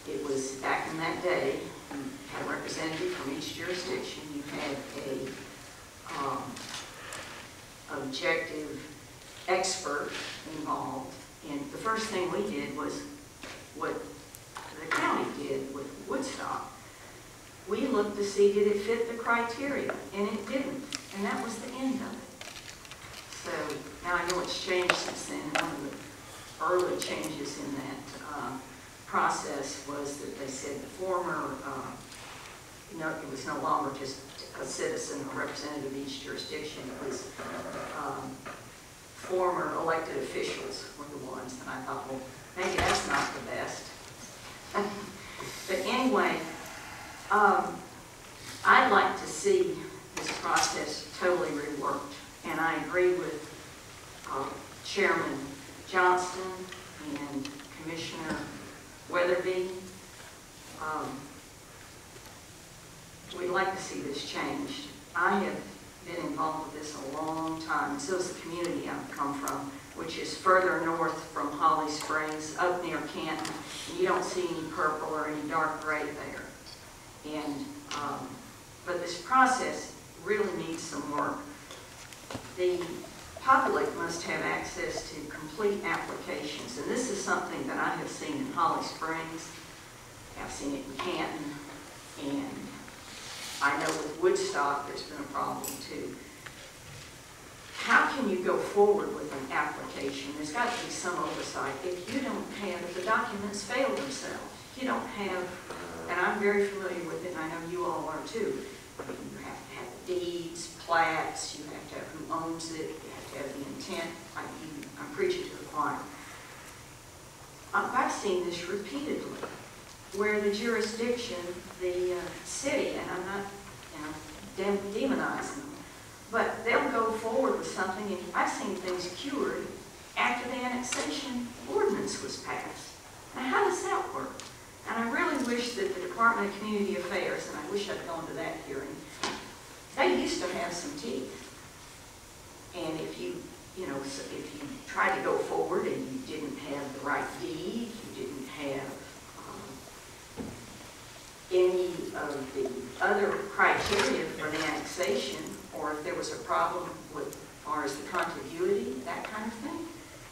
it was back in that day, you had a representative from each jurisdiction. You had a objective expert involved. And the first thing we did was what the county did with Woodstock. We looked to see did it fit the criteria, and it didn't. And that was the end of it. So now I know it's changed since then. One of the early changes in that process was that they said the former, it was no longer just a citizen or representative of each jurisdiction. It was former elected officials were the ones. And I thought, well, maybe that's not the best. But anyway, I'd like to see this process totally reworked. and I agree with Chairman Johnston and Commissioner Weatherby. We'd like to see this changed. I have been involved with this a long time, and so is the community I've come from, which is further north from Holly Springs, up near Canton. And you don't see any purple or any dark gray there. And but this process really needs some work. The public must have access to complete applications, and this is something that I have seen in Holly Springs. I've seen it in Canton, and I know with Woodstock there's been a problem too. How can you go forward with an application? There's got to be some oversight. If you don't have, if the documents fail themselves, if you don't have, and I'm very familiar with it, and I know you all are too, you have to have deeds, plats, you have to have who owns it, you have to have the intent. I'm preaching to the choir. I've seen this repeatedly, where the jurisdiction, the city, and I'm not demonizing them, but they'll go forward with something, and I've seen things cured after the annexation ordinance was passed. Now, how does that work? And I really wish that the Department of Community Affairs, and I wish I'd gone to that hearing, they used to have some teeth. And if you tried to go forward and you didn't have the right deed, you didn't have any of the other criteria for the annexation, or if there was a problem with, as far as the contiguity, that kind of thing,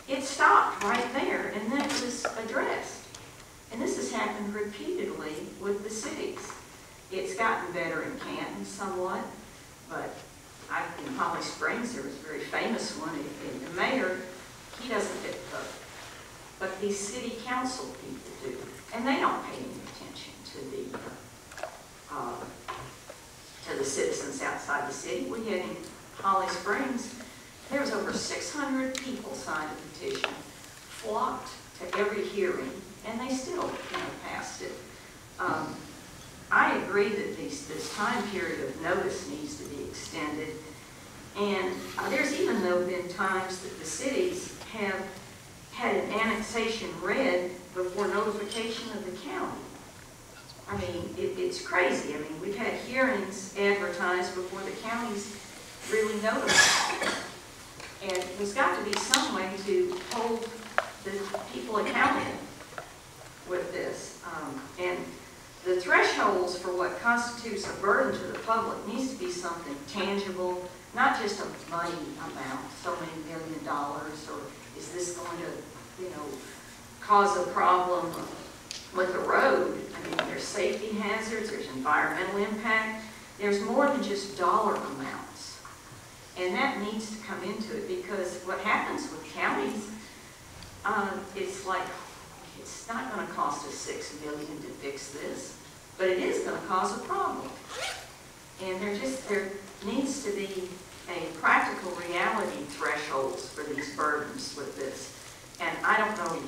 it stopped right there, and then it was addressed. And this has happened repeatedly with the cities. It's gotten better in Canton somewhat, but in Holly Springs there was a very famous one, and the mayor, he doesn't get the vote, but these city council people do, and they don't pay any attention to the citizens outside the city. We had in Holly Springs, there was over 600 people signed a petition, flocked to every hearing, and they still passed it. I agree that this time period of notice needs to be extended, and there's even been times that the cities have had an annexation read before notification of the county. I mean, it's crazy. I mean, we've had hearings advertised before the counties really notified. And there's got to be some way to hold the people accountable with this. And the thresholds for what constitutes a burden to the public needs to be something tangible, not just a money amount, so many $1 million, or is this going to, cause a problem with the road. I mean, there's safety hazards, there's environmental impact, there's more than just dollar amounts. And that needs to come into it, because what happens with counties, it's like, it's not going to cost us $6 million to fix this, but it is going to cause a problem. And there needs to be a practical reality thresholds for these burdens with this. And I don't know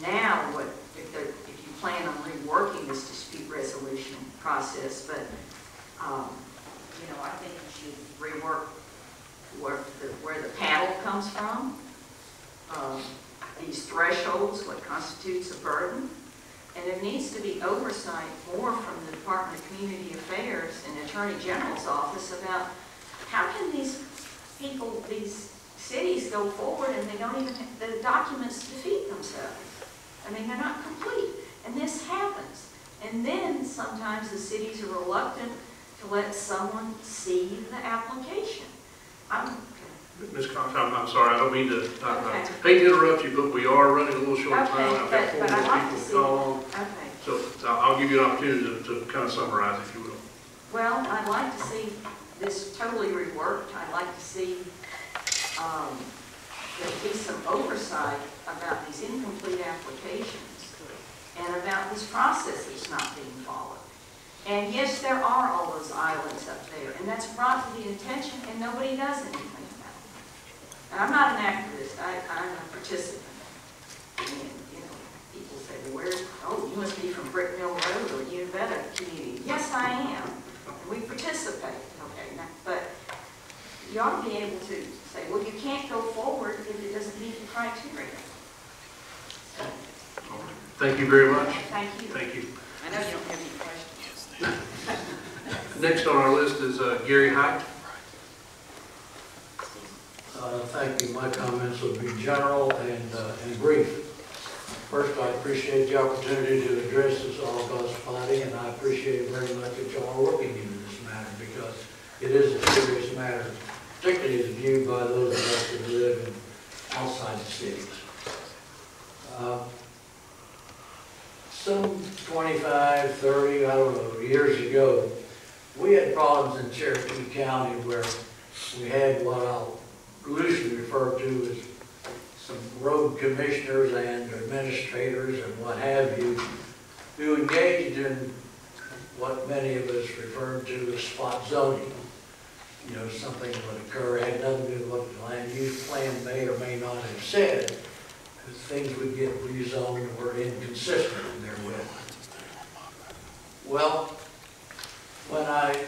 now if you plan on reworking this dispute resolution process, but I think you should rework where the panel comes from, these thresholds, what constitutes a burden, and there needs to be oversight more from the Department of Community Affairs and Attorney General's office about how can these people, these cities go forward and they don't even have, the documents defeat themselves. I mean, they're not complete. And this happens. And then sometimes the cities are reluctant to let someone see the application. Ms. Cox, I'm sorry, I don't mean to, I hate to interrupt you, but we are running a little short of time. I've got 4 more people to call on. So I'll give you an opportunity to kind of summarize, if you will. Well, I'd like to see this totally reworked. I'd like to see there be some oversight about these incomplete applications and about these processes not being followed. And yes, there are all those islands up there, and that's brought to the attention, and nobody does anything about it. And I'm not an activist, I'm a participant. And, people say, well, you must be from Brick Mill Road or Univetta community. Yes, I am. And we participate, okay? But you ought to be able to say, well, you can't go forward if it doesn't meet the criteria. So, Thank you very much. thank you. Thank you. I know you don't have any questions. Next on our list is Gary Height. Thank you. My comments will be general and brief. First, I appreciate the opportunity to address this all-cause body, and I appreciate very much that y'all are looking into this matter because it is a serious matter, particularly as viewed by those of us that live outside the cities. Some 25, 30, I don't know, years ago, we had problems in Cherokee County where we had what I'll loosely refer to as some road commissioners and administrators and what have you, who engaged in what many of us referred to as spot zoning. You know, something would occur, had nothing to do with what the land use plan may or may not have said, because things would get rezoned or were inconsistent therewith. Well, when I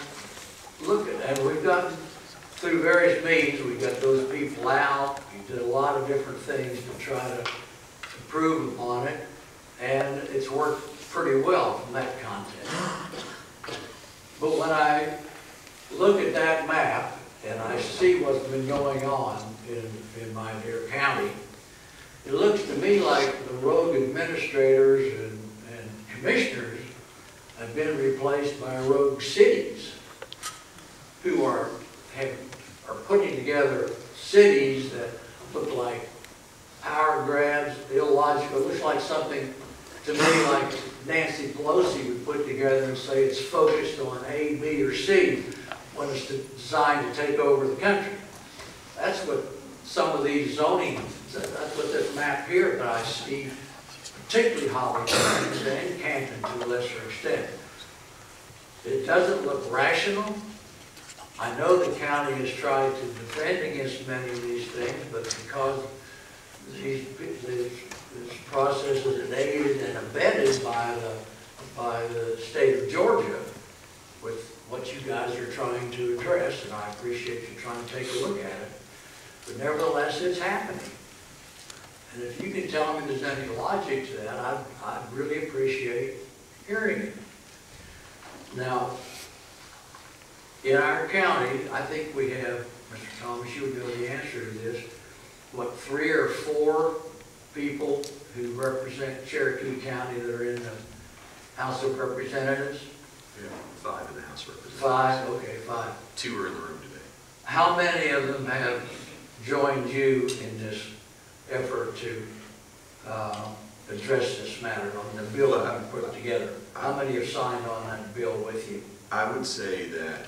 look at, and we've gotten through various meetings, we got those people out, we did a lot of different things to try to improve upon it, and it's worked pretty well from that context. But when I look at that map, and I see what's been going on in my dear county, it looks to me like the road administrators and commissioners have been replaced by rogue cities who are putting together cities that look like power grabs, illogical. It looks like something to me like Nancy Pelosi would put together and say it's focused on A, B, or C when it's designed to take over the country. That's what some of these zoning, that's what this map here that I see, particularly Holly Springs and Canton to a lesser extent. It doesn't look rational. I know the county has tried to defend against many of these things, but because this process is aided and abetted by the state of Georgia with what you guys are trying to address, and I appreciate you trying to take a look at it, but nevertheless, it's happening. And if you can tell me there's any logic to that, I'd really appreciate hearing it. Now, in our county, I think we have, Mr. Thomas, you would know the answer to this, what, 3 or 4 people who represent Cherokee County that are in the House of Representatives? Yeah, 5 in the House of Representatives. 5, okay, 5. 2 are in the room today. How many of them have joined you in this effort to address this matter on the bill that you put together? How many have signed on that bill with you? I would say that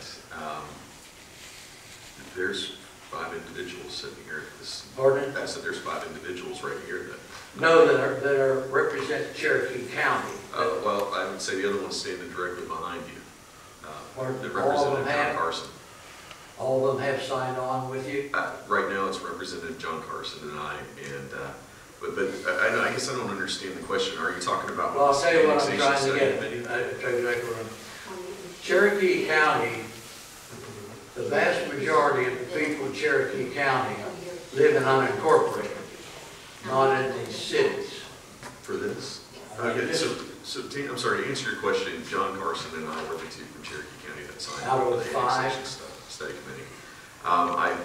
there's 5 individuals sitting here at this. Pardon? I said there's 5 individuals right here that. No, that are represent Cherokee County. Well, I would say the other one's standing directly behind you. That All of represented them John have? Carson. All of them have signed on with you? Right now, it's Representative John Carson and I, and but I guess I don't understand the question. Are you talking about? Well, I'll tell you what I'm annexation trying to study get. committee? I'll tell you exactly what I'm. Cherokee County, the vast majority of the people in Cherokee County live in unincorporated, not in these cities. For this? Okay, so I'm sorry, to answer your question, John Carson and I were the 2 from Cherokee County that signed Out of the 5? annexation study committee. I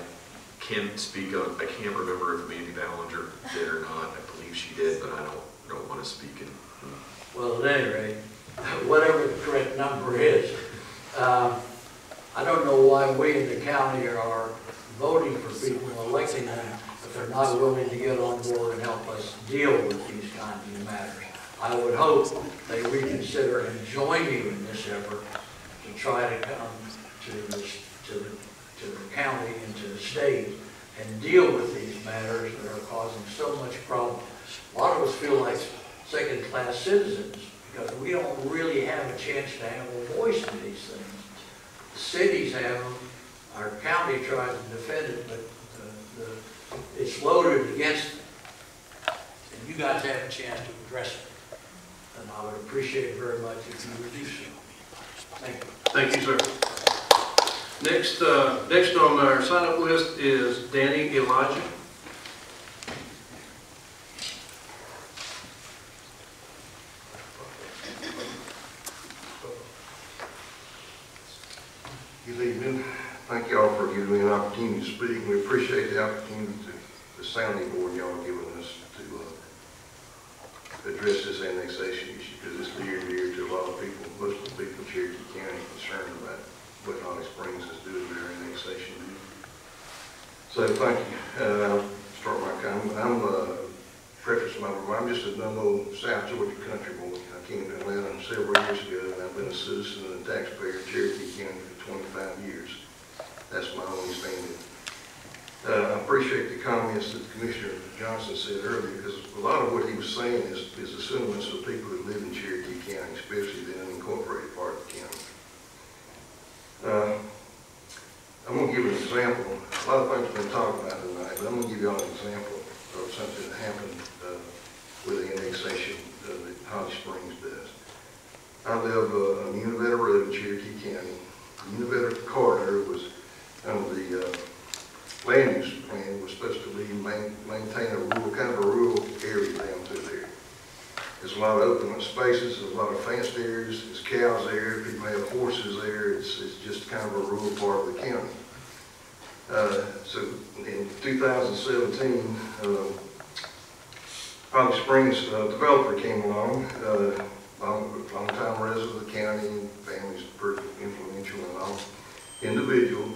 can't speak on, I can't remember if Mandy Ballinger did or not. I believe she did, but I don't want to speak in. Well, at any rate, whatever the correct number is, I don't know why we in the county are voting for people, electing them, if they're not willing to get on board and help us deal with these kinds of matters. I would hope they reconsider and join you in this effort to try to come to the county and to the state and deal with these matters that are causing so much problem. A lot of us feel like second-class citizens because we don't really have a chance to have a voice in these things. The cities have them, our county tries to defend it, but it's loaded against them. And you guys have a chance to address it. And I would appreciate it very much if you would do so. Thank you. Thank you, sir. Next on our sign-up list is Danny Elijah. Good evening. Thank y'all for giving me an opportunity to speak. We appreciate the opportunity the sounding board y'all are giving us to address this annexation issue, because it's near and dear to a lot of people, most of the people in Cherokee County concerned about what Holly Springs is doing to their annexation. So thank you. I'll start my comment. I'm just a normal South Georgia country boy. I came to Atlanta several years ago, and I've been a citizen and a taxpayer in Cherokee County for 25 years. That's my only standing. I appreciate the comments that Commissioner Johnson said earlier, because a lot of what he was saying is the sentiments of people who live in Cherokee County, especially the unincorporated part of the county. I'm going to give an example. A lot of things have been talked about tonight, but I'm going to give you all an example of something that happened with the annexation that Holly Springs does. I live on Univetta Road in Cherokee County. The Univetta corridor was under the land use plan, was supposed to be maintain a rural, kind of a rural area down through there. There's a lot of open spaces, there's a lot of fenced areas, there's cows there, people have horses there. It's just kind of a rural part of the county. So in 2017, Holly Springs developer came along, long-time resident of the county, family's pretty influential and all, individual,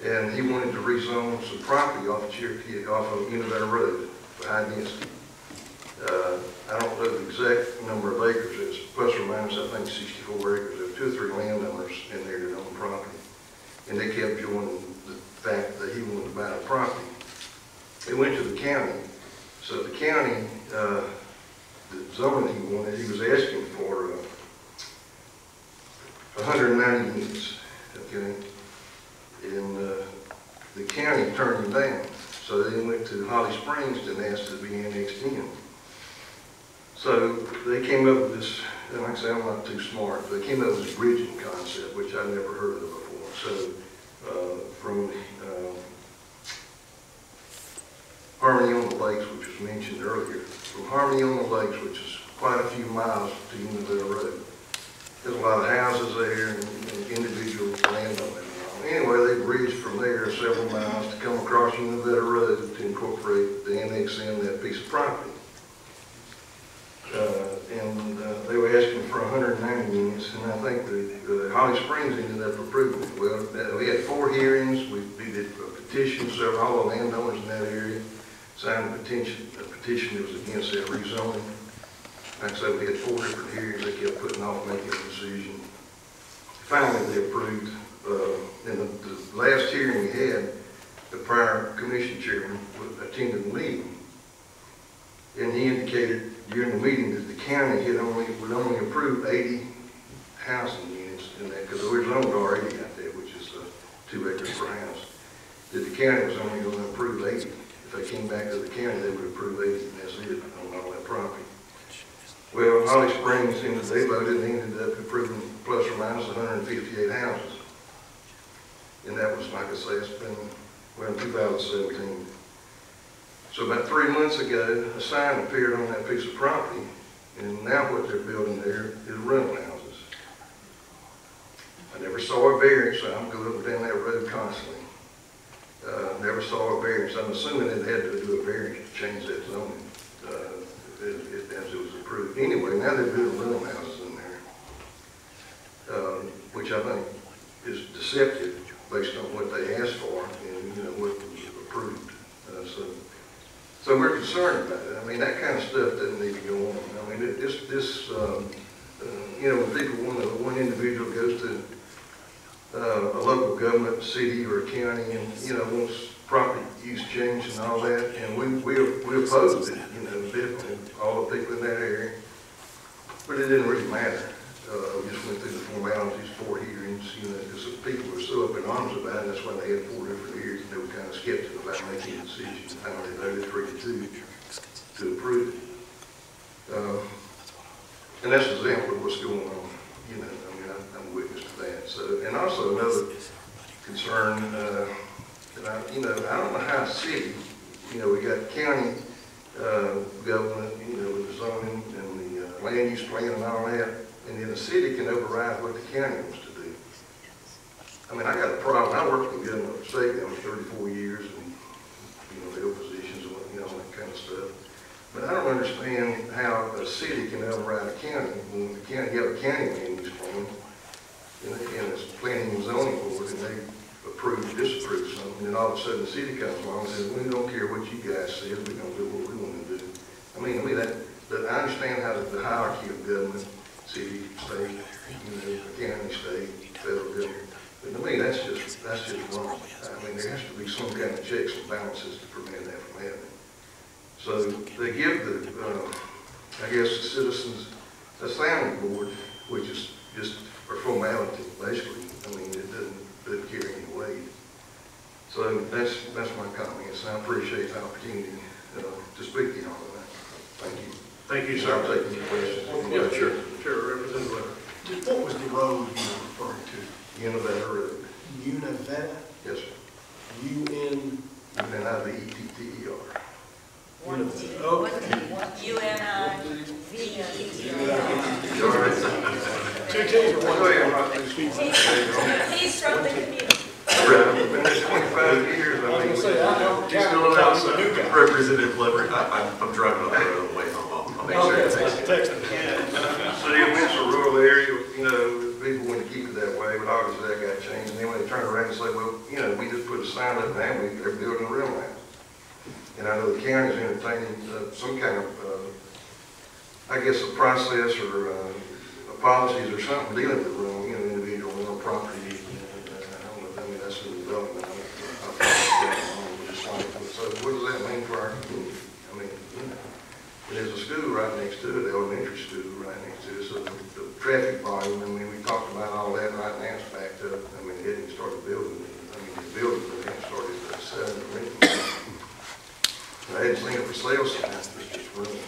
and he wanted to rezone some property off of Univetta Road for high density. I don't know the exact number of acres, it's plus or minus, I think 64 acres. There were 2 or 3 landowners in there that own property, and they kept joining the fact that he wanted to buy the property. It went to the county, so the county, the zoning he wanted, he was asking for 190 units, okay? And the county turned him down. So they went to Holly Springs and asked to be annexed in. So they came up with this, and like I say, I'm not too smart, but they came up with this bridging concept, which I never heard of before. So from Harmony on the Lakes, which was mentioned earlier, from Harmony on the Lakes, which is quite a few miles to Univetta Road, there's a lot of houses there and individual landowners. Anyway, they bridged from there several miles to come across Univetta Road to incorporate the annex in that piece of property. They were asking for 190 units, and I think the Holly Springs ended up approving it. Well, we had 4 hearings. We did a petition, so all the landowners in that area signed a petition that was against that rezoning. Like I said, we had 4 different hearings. They kept putting off making a decision. Finally, they approved. In the last hearing we had, the prior commission chairman attended the meeting, and he indicated during the meeting that the county would only approve 80 housing units in that, because there's only already out there, which is 2 acres per house. That the county was only going to approve 80. If they came back to the county, they would approve 80, and that's it on all that property. Well, Holly Springs, they voted and ended up approving plus or minus 158 houses. And that was, like I say, it's been, well, in 2017. So about 3 months ago, a sign appeared on that piece of property, and now what they're building there is rental houses. I never saw a variance, so I'm going up and down that road constantly. Never saw a variance. I'm assuming they had to do a variance to change that zoning as it was approved. Anyway, now they're building rental houses in there, which I think is deceptive based on what they asked for and what was approved. So we're concerned about it. I mean, that kind of stuff doesn't need to go on. I mean, when people, one individual goes to a local government, city or a county, and wants property use change and all that, and we opposed it. Definitely all the people in that area, but it didn't really matter. We just went through the formalities, 4 hearings, because people were so up in arms about it. That's why they had 4 different hearings, and they were kind of skeptical about making a decision. Finally, they voted 3-2 to approve it. And that's an example of what's going on. I'm witness to that. So, and also another concern, that I don't know how a city, we got county government, with the zoning and the land use plan and all that, and then the city can override what the county wants to do. I mean, I got a problem. I worked in government for state government 34 years, and held positions and all that kind of stuff. But I don't understand how a city can override a county when the county, you have a county land use plan, and it's planning and zoning board, and they approve or disapprove something, and then all of a sudden the city comes along and says, we don't care what you guys said, we're going to do what we want to do. I mean, I understand how the hierarchy of government, city, state, county, state, federal government, but to me, that's just wrong. I mean, there has to be some kind of checks and balances to prevent that from happening. So they give I guess, the citizens a sounding board, which is just a formality, basically. I mean, it doesn't carry any weight. So that's my comments. I appreciate the opportunity to speak to you all tonight. Thank you. Thank you, sir. I'll take any questions. Yeah, sure, Representative Leonard. What was the road you were referring to? Univetta Road. Univetta? Yes, sir. Univetter. Oh. Two T's or one T? He's from the community. I've been there 25 years. I mean, Representative Leonard, I'm driving on the road on the way home. I'll make sure it's So it's a rural area, people want to keep it that way, but obviously that got changed. And then when they turn around and say, well, we just put a sign up now, they're building a rail line. And I know the county's entertaining some kind of, I guess, a process or policies or something dealing with individual real property. I don't know, I mean, that's the development. So what does that mean for our community? I mean, there's a school right next to it, the elementary school right next to it, so the traffic volume, I mean, we talked about all that right now, it's backed up. I mean, they hadn't started building, the building, but they started selling the rental. I hadn't seen it for sale sign, it's just running.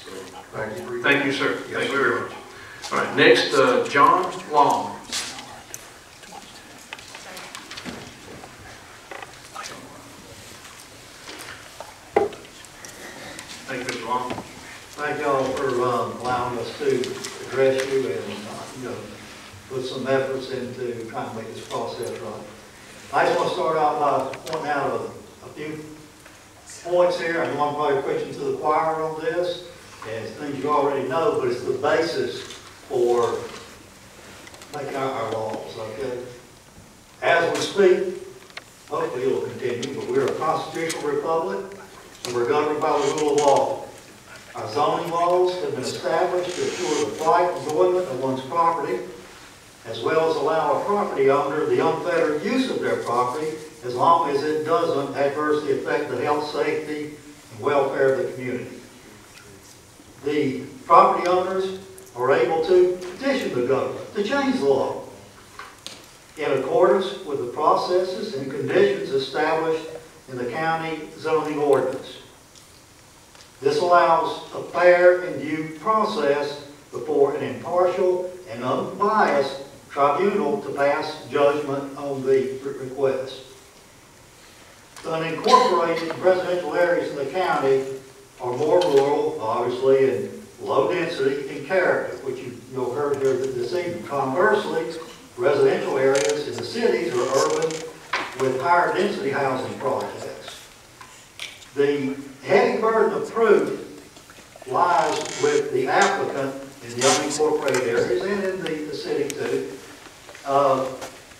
So, thank you for your Thank you, sir. Yes, Thank you sir. very much. All right, next, John Long. Thank you, Mr. Long. Thank y'all for allowing us to address you and, put some efforts into trying to make this process right. I just want to start out by pointing out a few points here. I want to probably preaching to the choir on this, and it's things you already know, but it's the basis for making our laws, okay? As we speak, hopefully it will continue, but we're a constitutional republic, and we're governed by the rule of law. Our zoning laws have been established to ensure the right enjoyment of one's property, as well as allow a property owner the unfettered use of their property as long as it doesn't adversely affect the health, safety, and welfare of the community. The property owners are able to petition the government to change the law in accordance with the processes and conditions established in the county zoning ordinance. This allows a fair and due process before an impartial and unbiased tribunal to pass judgment on the request. Unincorporated residential areas in the county are more rural, obviously, and low density in character, which you'll heard here this evening. Conversely, residential areas in the cities are urban with higher density housing projects. The heavy burden of proof lies with the applicant in the unincorporated areas and in the city too.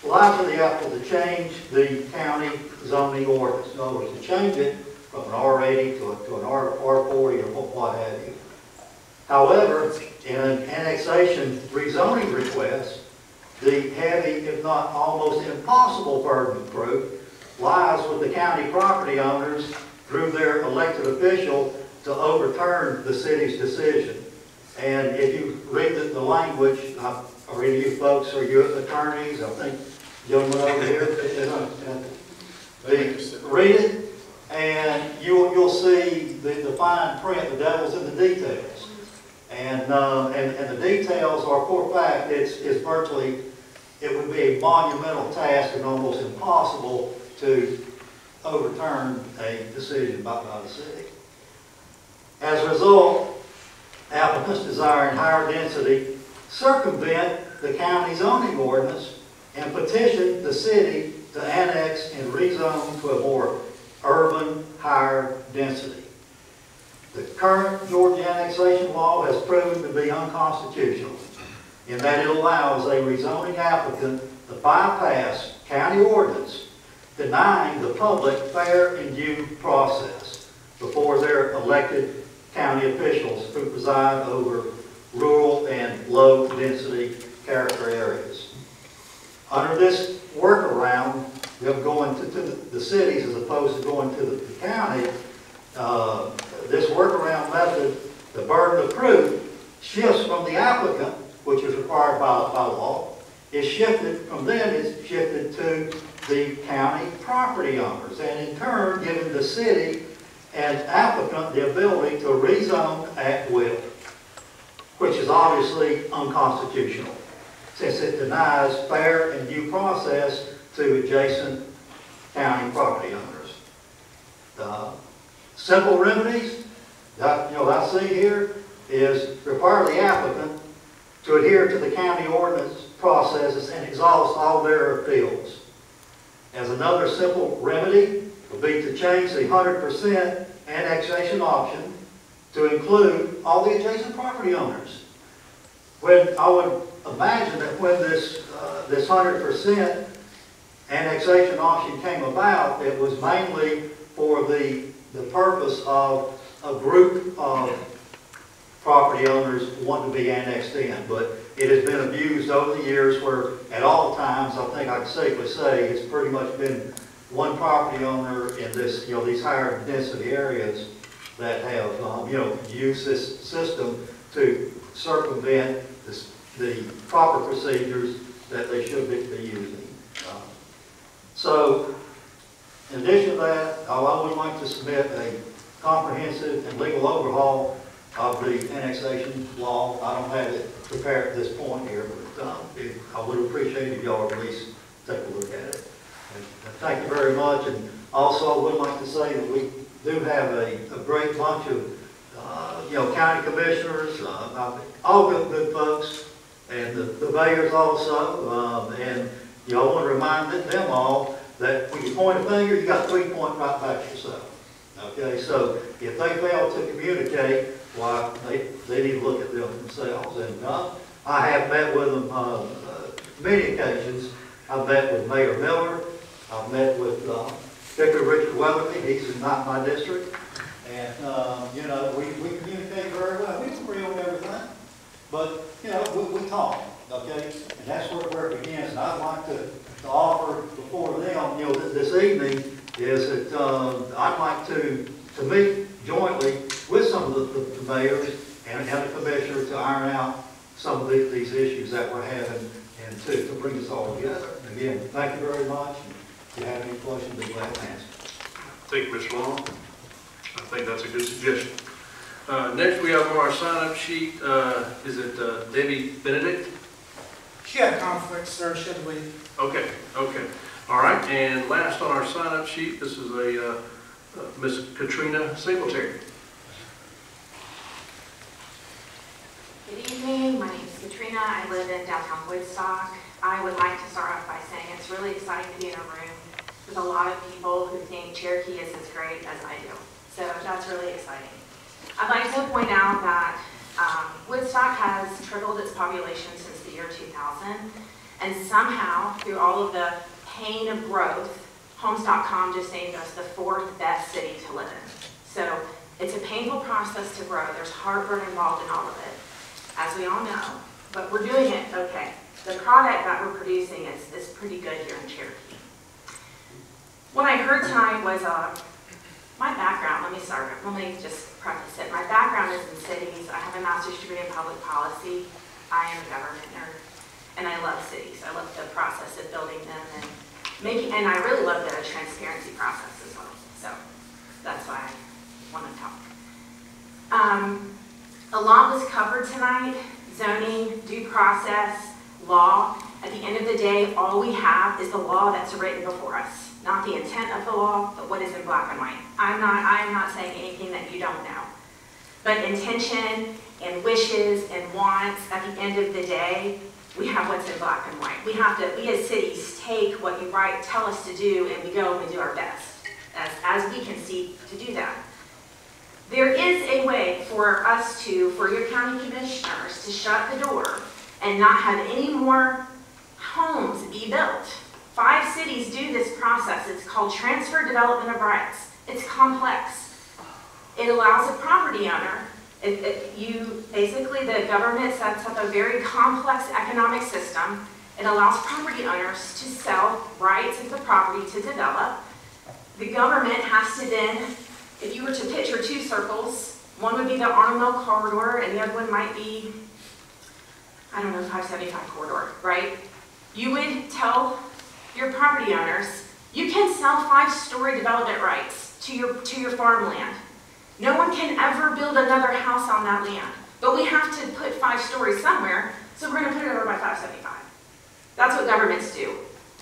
Lies with the applicant to change the county zoning ordinance. In other words, to change it from an R80 to an R40 or what have you. However, in an annexation rezoning request, the heavy, if not almost impossible burden of proof lies with the county property owners through their elected official to overturn the city's decision. And if you read the language, or any of you folks are you attorneys, I think gentlemen over here, read it, and you'll see the fine print, the devil's in the details. And the details are, for a fact, it's virtually it would be a monumental task and almost impossible to overturn a decision by the city. As a result, applicants desiring higher density circumvent the county zoning ordinance and petition the city to annex and rezone to a more urban, higher density. The current Georgia annexation law has proven to be unconstitutional in that it allows a rezoning applicant to bypass county ordinance, denying the public fair and due process before their elected county officials who preside over rural and low-density character areas. Under this workaround, them going to the cities as opposed to going to the county, this workaround method, the burden of proof shifts from the applicant, which is required by law, is shifted from them, is shifted to the county property owners, and in turn giving the city and applicant the ability to rezone at will, which is obviously unconstitutional, since it denies fair and due process to adjacent county property owners. Simple remedies that I see here is require the applicant to adhere to the county ordinance processes and exhaust all their appeals. As another simple remedy would be to change the 100% annexation option to include all the adjacent property owners. When I would imagine that when this 100% annexation option came about, it was mainly for the purpose of a group of property owners wanting to be annexed in. But it has been abused over the years where at all times, I think I can safely say, it's pretty much been one property owner in this, these higher density areas that have, used this system to circumvent the proper procedures that they should be using. So, in addition to that, I would like to submit a comprehensive and legal overhaul of the annexation law. I don't have it prepared at this point here, but I would appreciate if y'all at least take a look at it. And thank you very much. And also, I would like to say that we do have a great bunch of county commissioners, all good folks, and the mayors also. And I want to remind them all that when you point a finger, you got 3 point right back at yourself. Okay, so if they fail to communicate, why they need to look at them themselves. And I have met with them many occasions. I've met with Mayor Miller. I've met with Victor Richard Weatherby. He's not my district. And, we communicate very well. We don't agree on everything, but, we talk, okay? And that's where it begins. And I'd like to offer before them, this evening, is that I'd like to meet jointly with some of the mayors and the commissioner to iron out some of these issues that we're having and to bring this all together. Again, thank you very much. If you have any questions, be glad to answer. Thank you, Mr. Long. I think that's a good suggestion. Next, we have on our sign-up sheet, is it Debbie Benedict? She had a conflict, sir, should we? Okay. All right, and last on our sign-up sheet, this is a Miss Katrina Singletary. Good evening, my name is Katrina. I live in downtown Woodstock. I would like to start off by saying it's really exciting to be in a room with a lot of people who think Cherokee is as great as I do. So that's really exciting. I'd like to point out that Woodstock has tripled its population since the year 2000, and somehow, through all of the pain of growth, Homes.com just named us the 4th best city to live in. So it's a painful process to grow. There's heartburn involved in all of it, as we all know, but we're doing it okay. The product that we're producing is pretty good here in Cherokee. What I heard tonight was my background. Let me just preface it. My background is in cities. I have a master's degree in public policy. I am a government nerd, and I love cities. I love the process of building them and I really love the transparency process as well. So that's why I want to talk. A lot was covered tonight: zoning, due process, law, At the end of the day, all we have is the law that's written before us, not the intent of the law, but what is in black and white. I am not saying anything that you don't know. But intention and wishes and wants, at the end of the day, we have what's in black and white. We as cities take what you tell us to do, and we go and we do our best as we can see to do that. There is a way for your county commissioners to shut the door and not have any more homes be built. 5 cities do this process. It's called transfer development of rights. It's complex. It allows a property owner, basically the government sets up a very complex economic system. It allows property owners to sell rights of the property to develop. The government has to then, if you were to picture 2 circles, one would be the Arnold Mill corridor and the other one might be, I don't know, 575 corridor, right? You would tell your property owners, you can sell 5-story development rights to your farmland. No one can ever build another house on that land, but we have to put 5 stories somewhere, so we're going to put it over by 575. That's what governments do.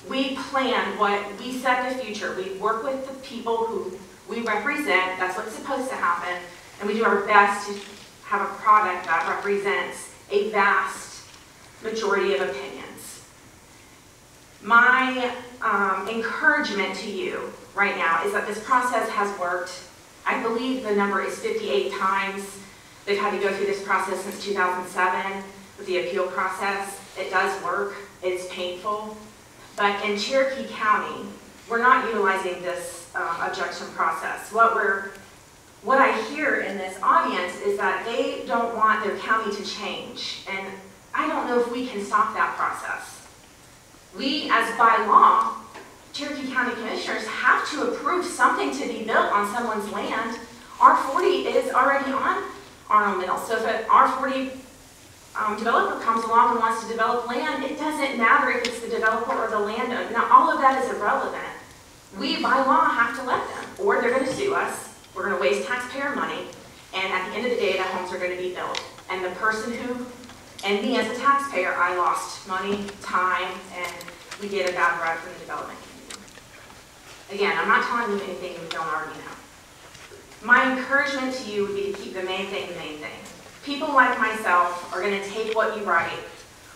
We plan we set the future. We work with the people who we represent. That's what's supposed to happen, and we do our best to have a product that represents a vast majority of opinions. My encouragement to you right now is that this process has worked. I believe the number is 58 times they've had to go through this process since 2007 with the appeal process. It does work. It's painful. But in Cherokee County, we're not utilizing this objection process. What I hear in this audience is that they don't want their county to change. And I don't know if we can stop that process. We, as by law, Cherokee County Commissioners have to approve something to be built on someone's land. R40 is already on Arnold Mill. So if an R40 developer comes along and wants to develop land, it doesn't matter if it's the developer or the landowner. Now, all of that is irrelevant. We, by law, have to let them, or they're going to sue us. We're going to waste taxpayer money, and at the end of the day, the homes are going to be built. And the person and me as a taxpayer, I lost money, time, and we get a bad rep from the development community. Again, I'm not telling you anything you don't already know. My encouragement to you would be to keep the main thing the main thing. People like myself are going to take what you write.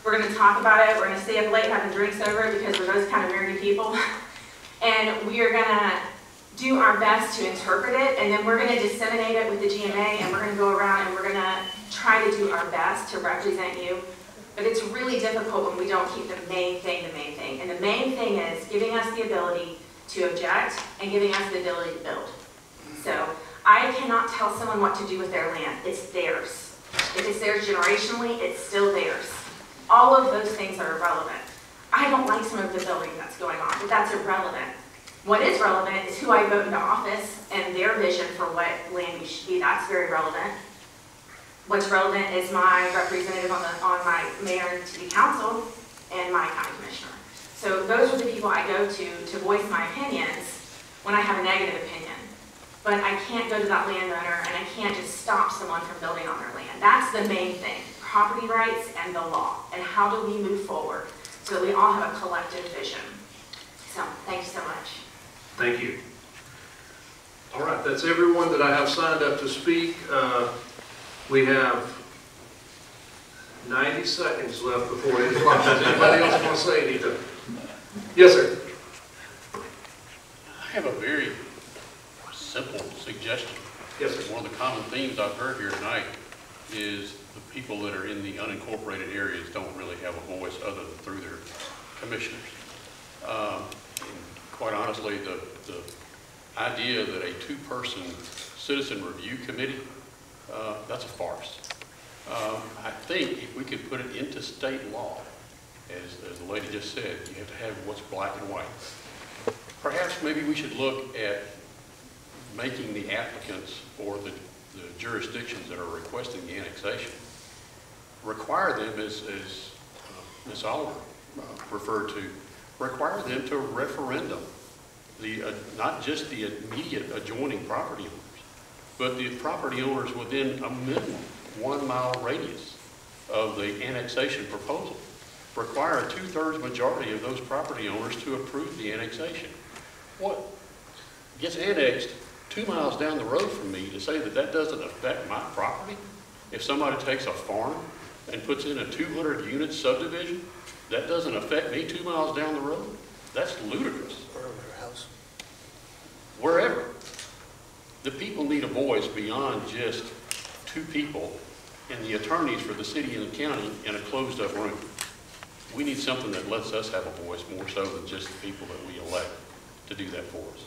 We're going to talk about it. We're going to stay up late having drinks over it because we're those kind of nerdy people. And we are going to do our best to interpret it, and then we're going to disseminate it with the GMA, and we're going to go around and we're going to try to do our best to represent you. But it's really difficult when we don't keep the main thing the main thing. And the main thing is giving us the ability to object and giving us the ability to build. So I cannot tell someone what to do with their land. It's theirs. If it's theirs generationally, it's still theirs. All of those things are irrelevant. I don't like some of the building that's going on, but that's irrelevant. What is relevant is who I vote into office and their vision for what land use should be. That's very relevant. What's relevant is my representative on my mayor and city council and my county commissioner. So those are the people I go to voice my opinions when I have a negative opinion. But I can't go to that landowner and I can't just stop someone from building on their land. That's the main thing, property rights and the law. And how do we move forward so that we all have a collective vision. So thank you so much. Thank you. All right, that's everyone that I have signed up to speak. We have 90 seconds left before 8 o'clock. Does anybody else want to say anything? Yes, sir. I have a very simple suggestion. Yes, sir. One of the common themes I've heard here tonight is the people that are in the unincorporated areas don't really have a voice other than through their commissioners. Quite honestly, the idea that a 2-person citizen review committee, that's a farce. I think if we could put it into state law, as the lady just said, you have to have what's black and white. Perhaps maybe we should look at making the applicants or the jurisdictions that are requesting the annexation, require them, as Ms. Oliver referred to, require them to referendum not just the immediate adjoining property owners, but the property owners within a minimum 1-mile radius of the annexation proposal. require a 2/3 majority of those property owners to approve the annexation. What gets annexed 2 miles down the road from me to say that that doesn't affect my property? If somebody takes a farm and puts in a 200-unit subdivision, that doesn't affect me 2 miles down the road? That's ludicrous. Wherever. The people need a voice beyond just two people and the attorneys for the city and the county in a closed-up room. We need something that lets us have a voice more so than just the people that we elect to do that for us.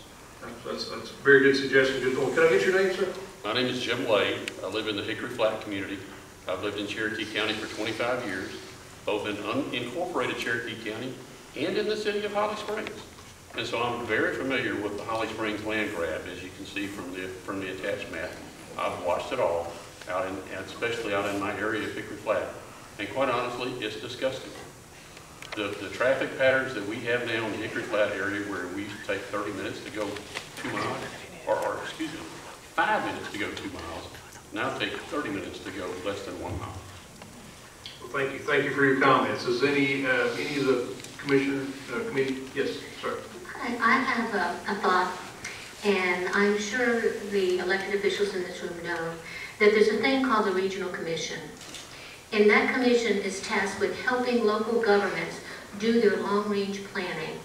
That's a very good suggestion, good point. Can I get your name, sir? My name is Jim Lade. I live in the Hickory Flat community. I've lived in Cherokee County for 25 years, both in unincorporated Cherokee County and in the city of Holly Springs. And so I'm very familiar with the Holly Springs land grab, as you can see from the attached map. I've watched it all, especially out in my area of Hickory Flat. And quite honestly, it's disgusting. The traffic patterns that we have now in the Hickory Flat area, where we used to take 30 minutes to go 2 miles, or excuse me, 5 minutes to go 2 miles, now take 30 minutes to go less than 1 mile. Well, thank you. Thank you for your comments. Is any of the committee? Yes, sir. I have a thought, and I'm sure the elected officials in this room know that there's a thing called the Regional Commission. And that commission is tasked with helping local governments do their long-range planning.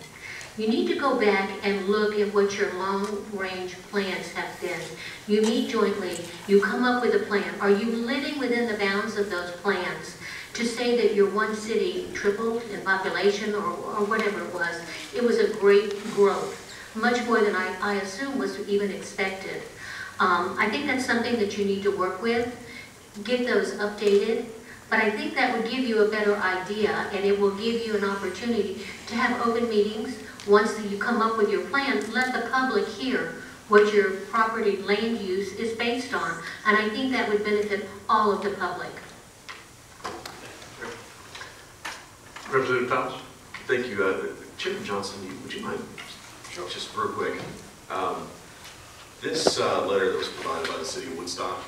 You need to go back and look at what your long-range plans have been. You meet jointly, you come up with a plan. Are you living within the bounds of those plans? To say that your one city tripled in population or whatever it was a great growth, much more than I assume was even expected. I think that's something that you need to work with, get those updated, but I think that would give you a better idea, and it will give you an opportunity to have open meetings. Once you come up with your plan, let the public hear what your property land use is based on, and I think that would benefit all of the public. Representative Thomas? Thank you. Chairman Johnson, would you mind, just real quick, this letter that was provided by the city of Woodstock,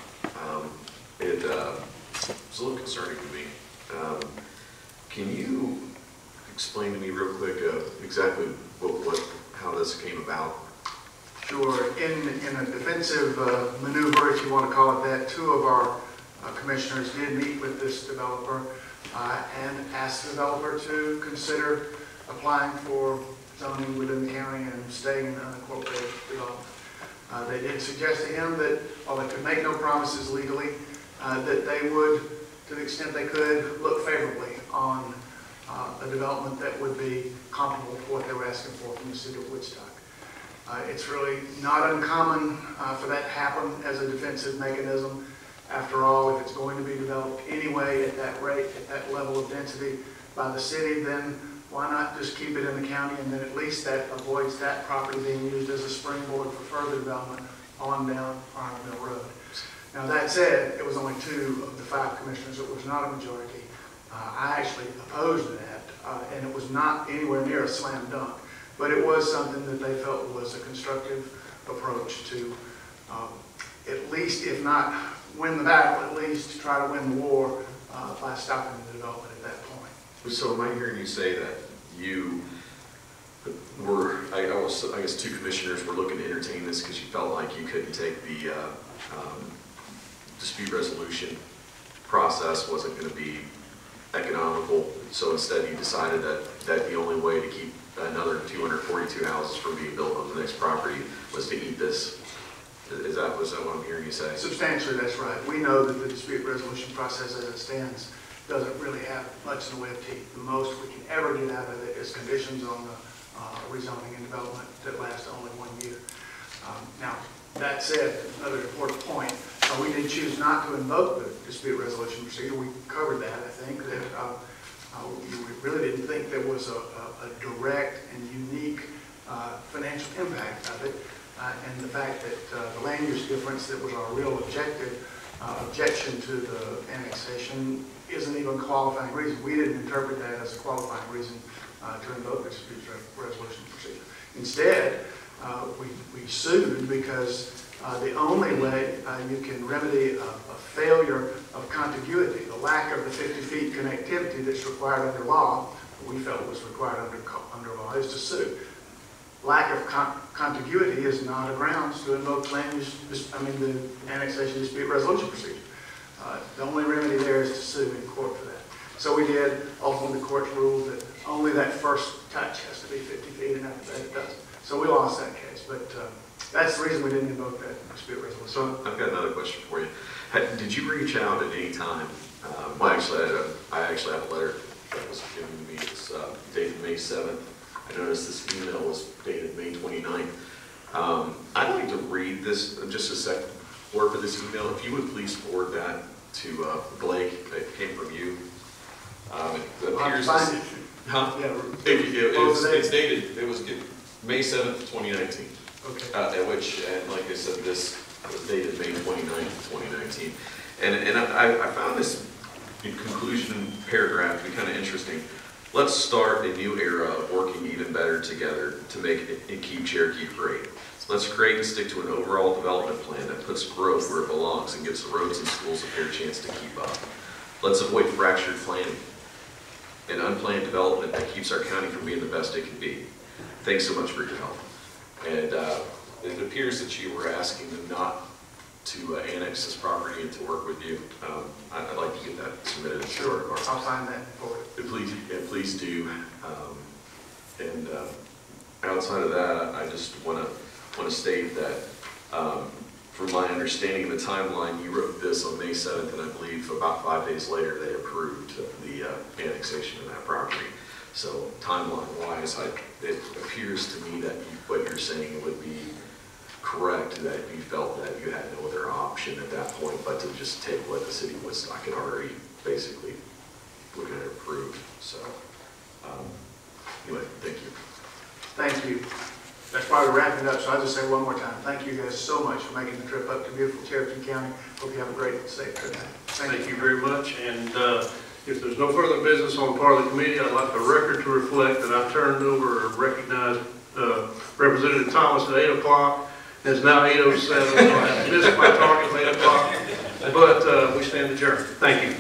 it was a little concerning to me. Can you explain to me real quick exactly how this came about? Sure. In a defensive maneuver, if you want to call it that, two of our commissioners did meet with this developer and asked the developer to consider applying for zoning within the county and staying in unincorporated development. They did suggest to him that while they could make no promises legally, that they would, to the extent they could, look favorably on a development that would be comparable to what they were asking for from the city of Woodstock. It's really not uncommon for that to happen as a defensive mechanism. After all, if it's going to be developed anyway at that rate, at that level of density by the city, then why not just keep it in the county, and then at least that avoids that property being used as a springboard for further development on down Farmer Mill Road. Now that said, it was only 2 of the 5 commissioners. It was not a majority. I actually opposed that, and it was not anywhere near a slam dunk, but it was something that they felt was a constructive approach to at least, if not win the battle, at least try to win the war by stopping the development at that point. So am I hearing you say that you were, I guess 2 commissioners were looking to entertain this because you felt like you couldn't take the dispute resolution process wasn't going to be economical, so instead you decided that the only way to keep another 242 houses from being built on the next property was to eat this? Was that what I'm hearing you say? Substantially, that's right. We know that the dispute resolution process as it stands doesn't really have much in the way of teeth. The most we can ever get out of it is conditions on the rezoning and development that last only 1 year. Now, that said, another important point, we did choose not to invoke the dispute resolution procedure. We covered that, I think, that we really didn't think there was a direct and unique financial impact of it. And the fact that the land use difference that was our real objection to the annexation isn't even a qualifying reason. We didn't interpret that as a qualifying reason to invoke the dispute resolution procedure. Instead, we sued because the only way you can remedy a failure of contiguity, the lack of the 50 feet connectivity that's required under law, we felt was required under law, is to sue. Lack of contiguity is not a grounds to invoke the annexation dispute resolution procedure. The only remedy there is to sue in court for that. So we did. Ultimately, the court ruled that only that first touch has to be 50 feet, and after that it doesn't. So we lost that case, but that's the reason we didn't invoke that dispute resolution. So I've got another question for you. Did you reach out at any time? Well, I actually have a letter that was given to me. It's dated May 7th. I noticed this email was dated May 29th. I'd like to read this just a second. Word for this email. If you would please forward that to Blake. It came from you. It appears as, huh? Yeah, it's dated. It was May 7th, 2019. Okay. At which, and like I said, this was dated May 29th, 2019. And I found this conclusion paragraph to be kind of interesting. Let's start a new era of working even better together to make it and keep Cherokee great. Let's create and stick to an overall development plan that puts growth where it belongs and gives the roads and schools a fair chance to keep up. Let's avoid fractured planning and unplanned development that keeps our county from being the best it can be. Thanks so much for your help. And it appears that you were asking them not to annex this property and to work with you. I'd like to get that submitted. Sure, I'll sign that forward. Please do. Outside of that, I just want to state that from my understanding of the timeline, you wrote this on May 7th, and I believe about 5 days later they approved the annexation of that property. So timeline-wise, it appears to me that what you're saying would be correct, that you felt that you had no other option at that point but to just take what the city of Woodstock had already basically looked at and approved. So anyway, thank you. Thank you. That's probably wrapping up, so I'll just say one more time. Thank you guys so much for making the trip up to beautiful Cherokee County. Hope you have a great, safe trip. Thank you very much. And if there's no further business on the part of the committee, I'd like the record to reflect that I turned over and recognized Representative Thomas at 8 o'clock. It's now 8:07, so I missed my target of 8 o'clock. But we stand adjourned. Thank you.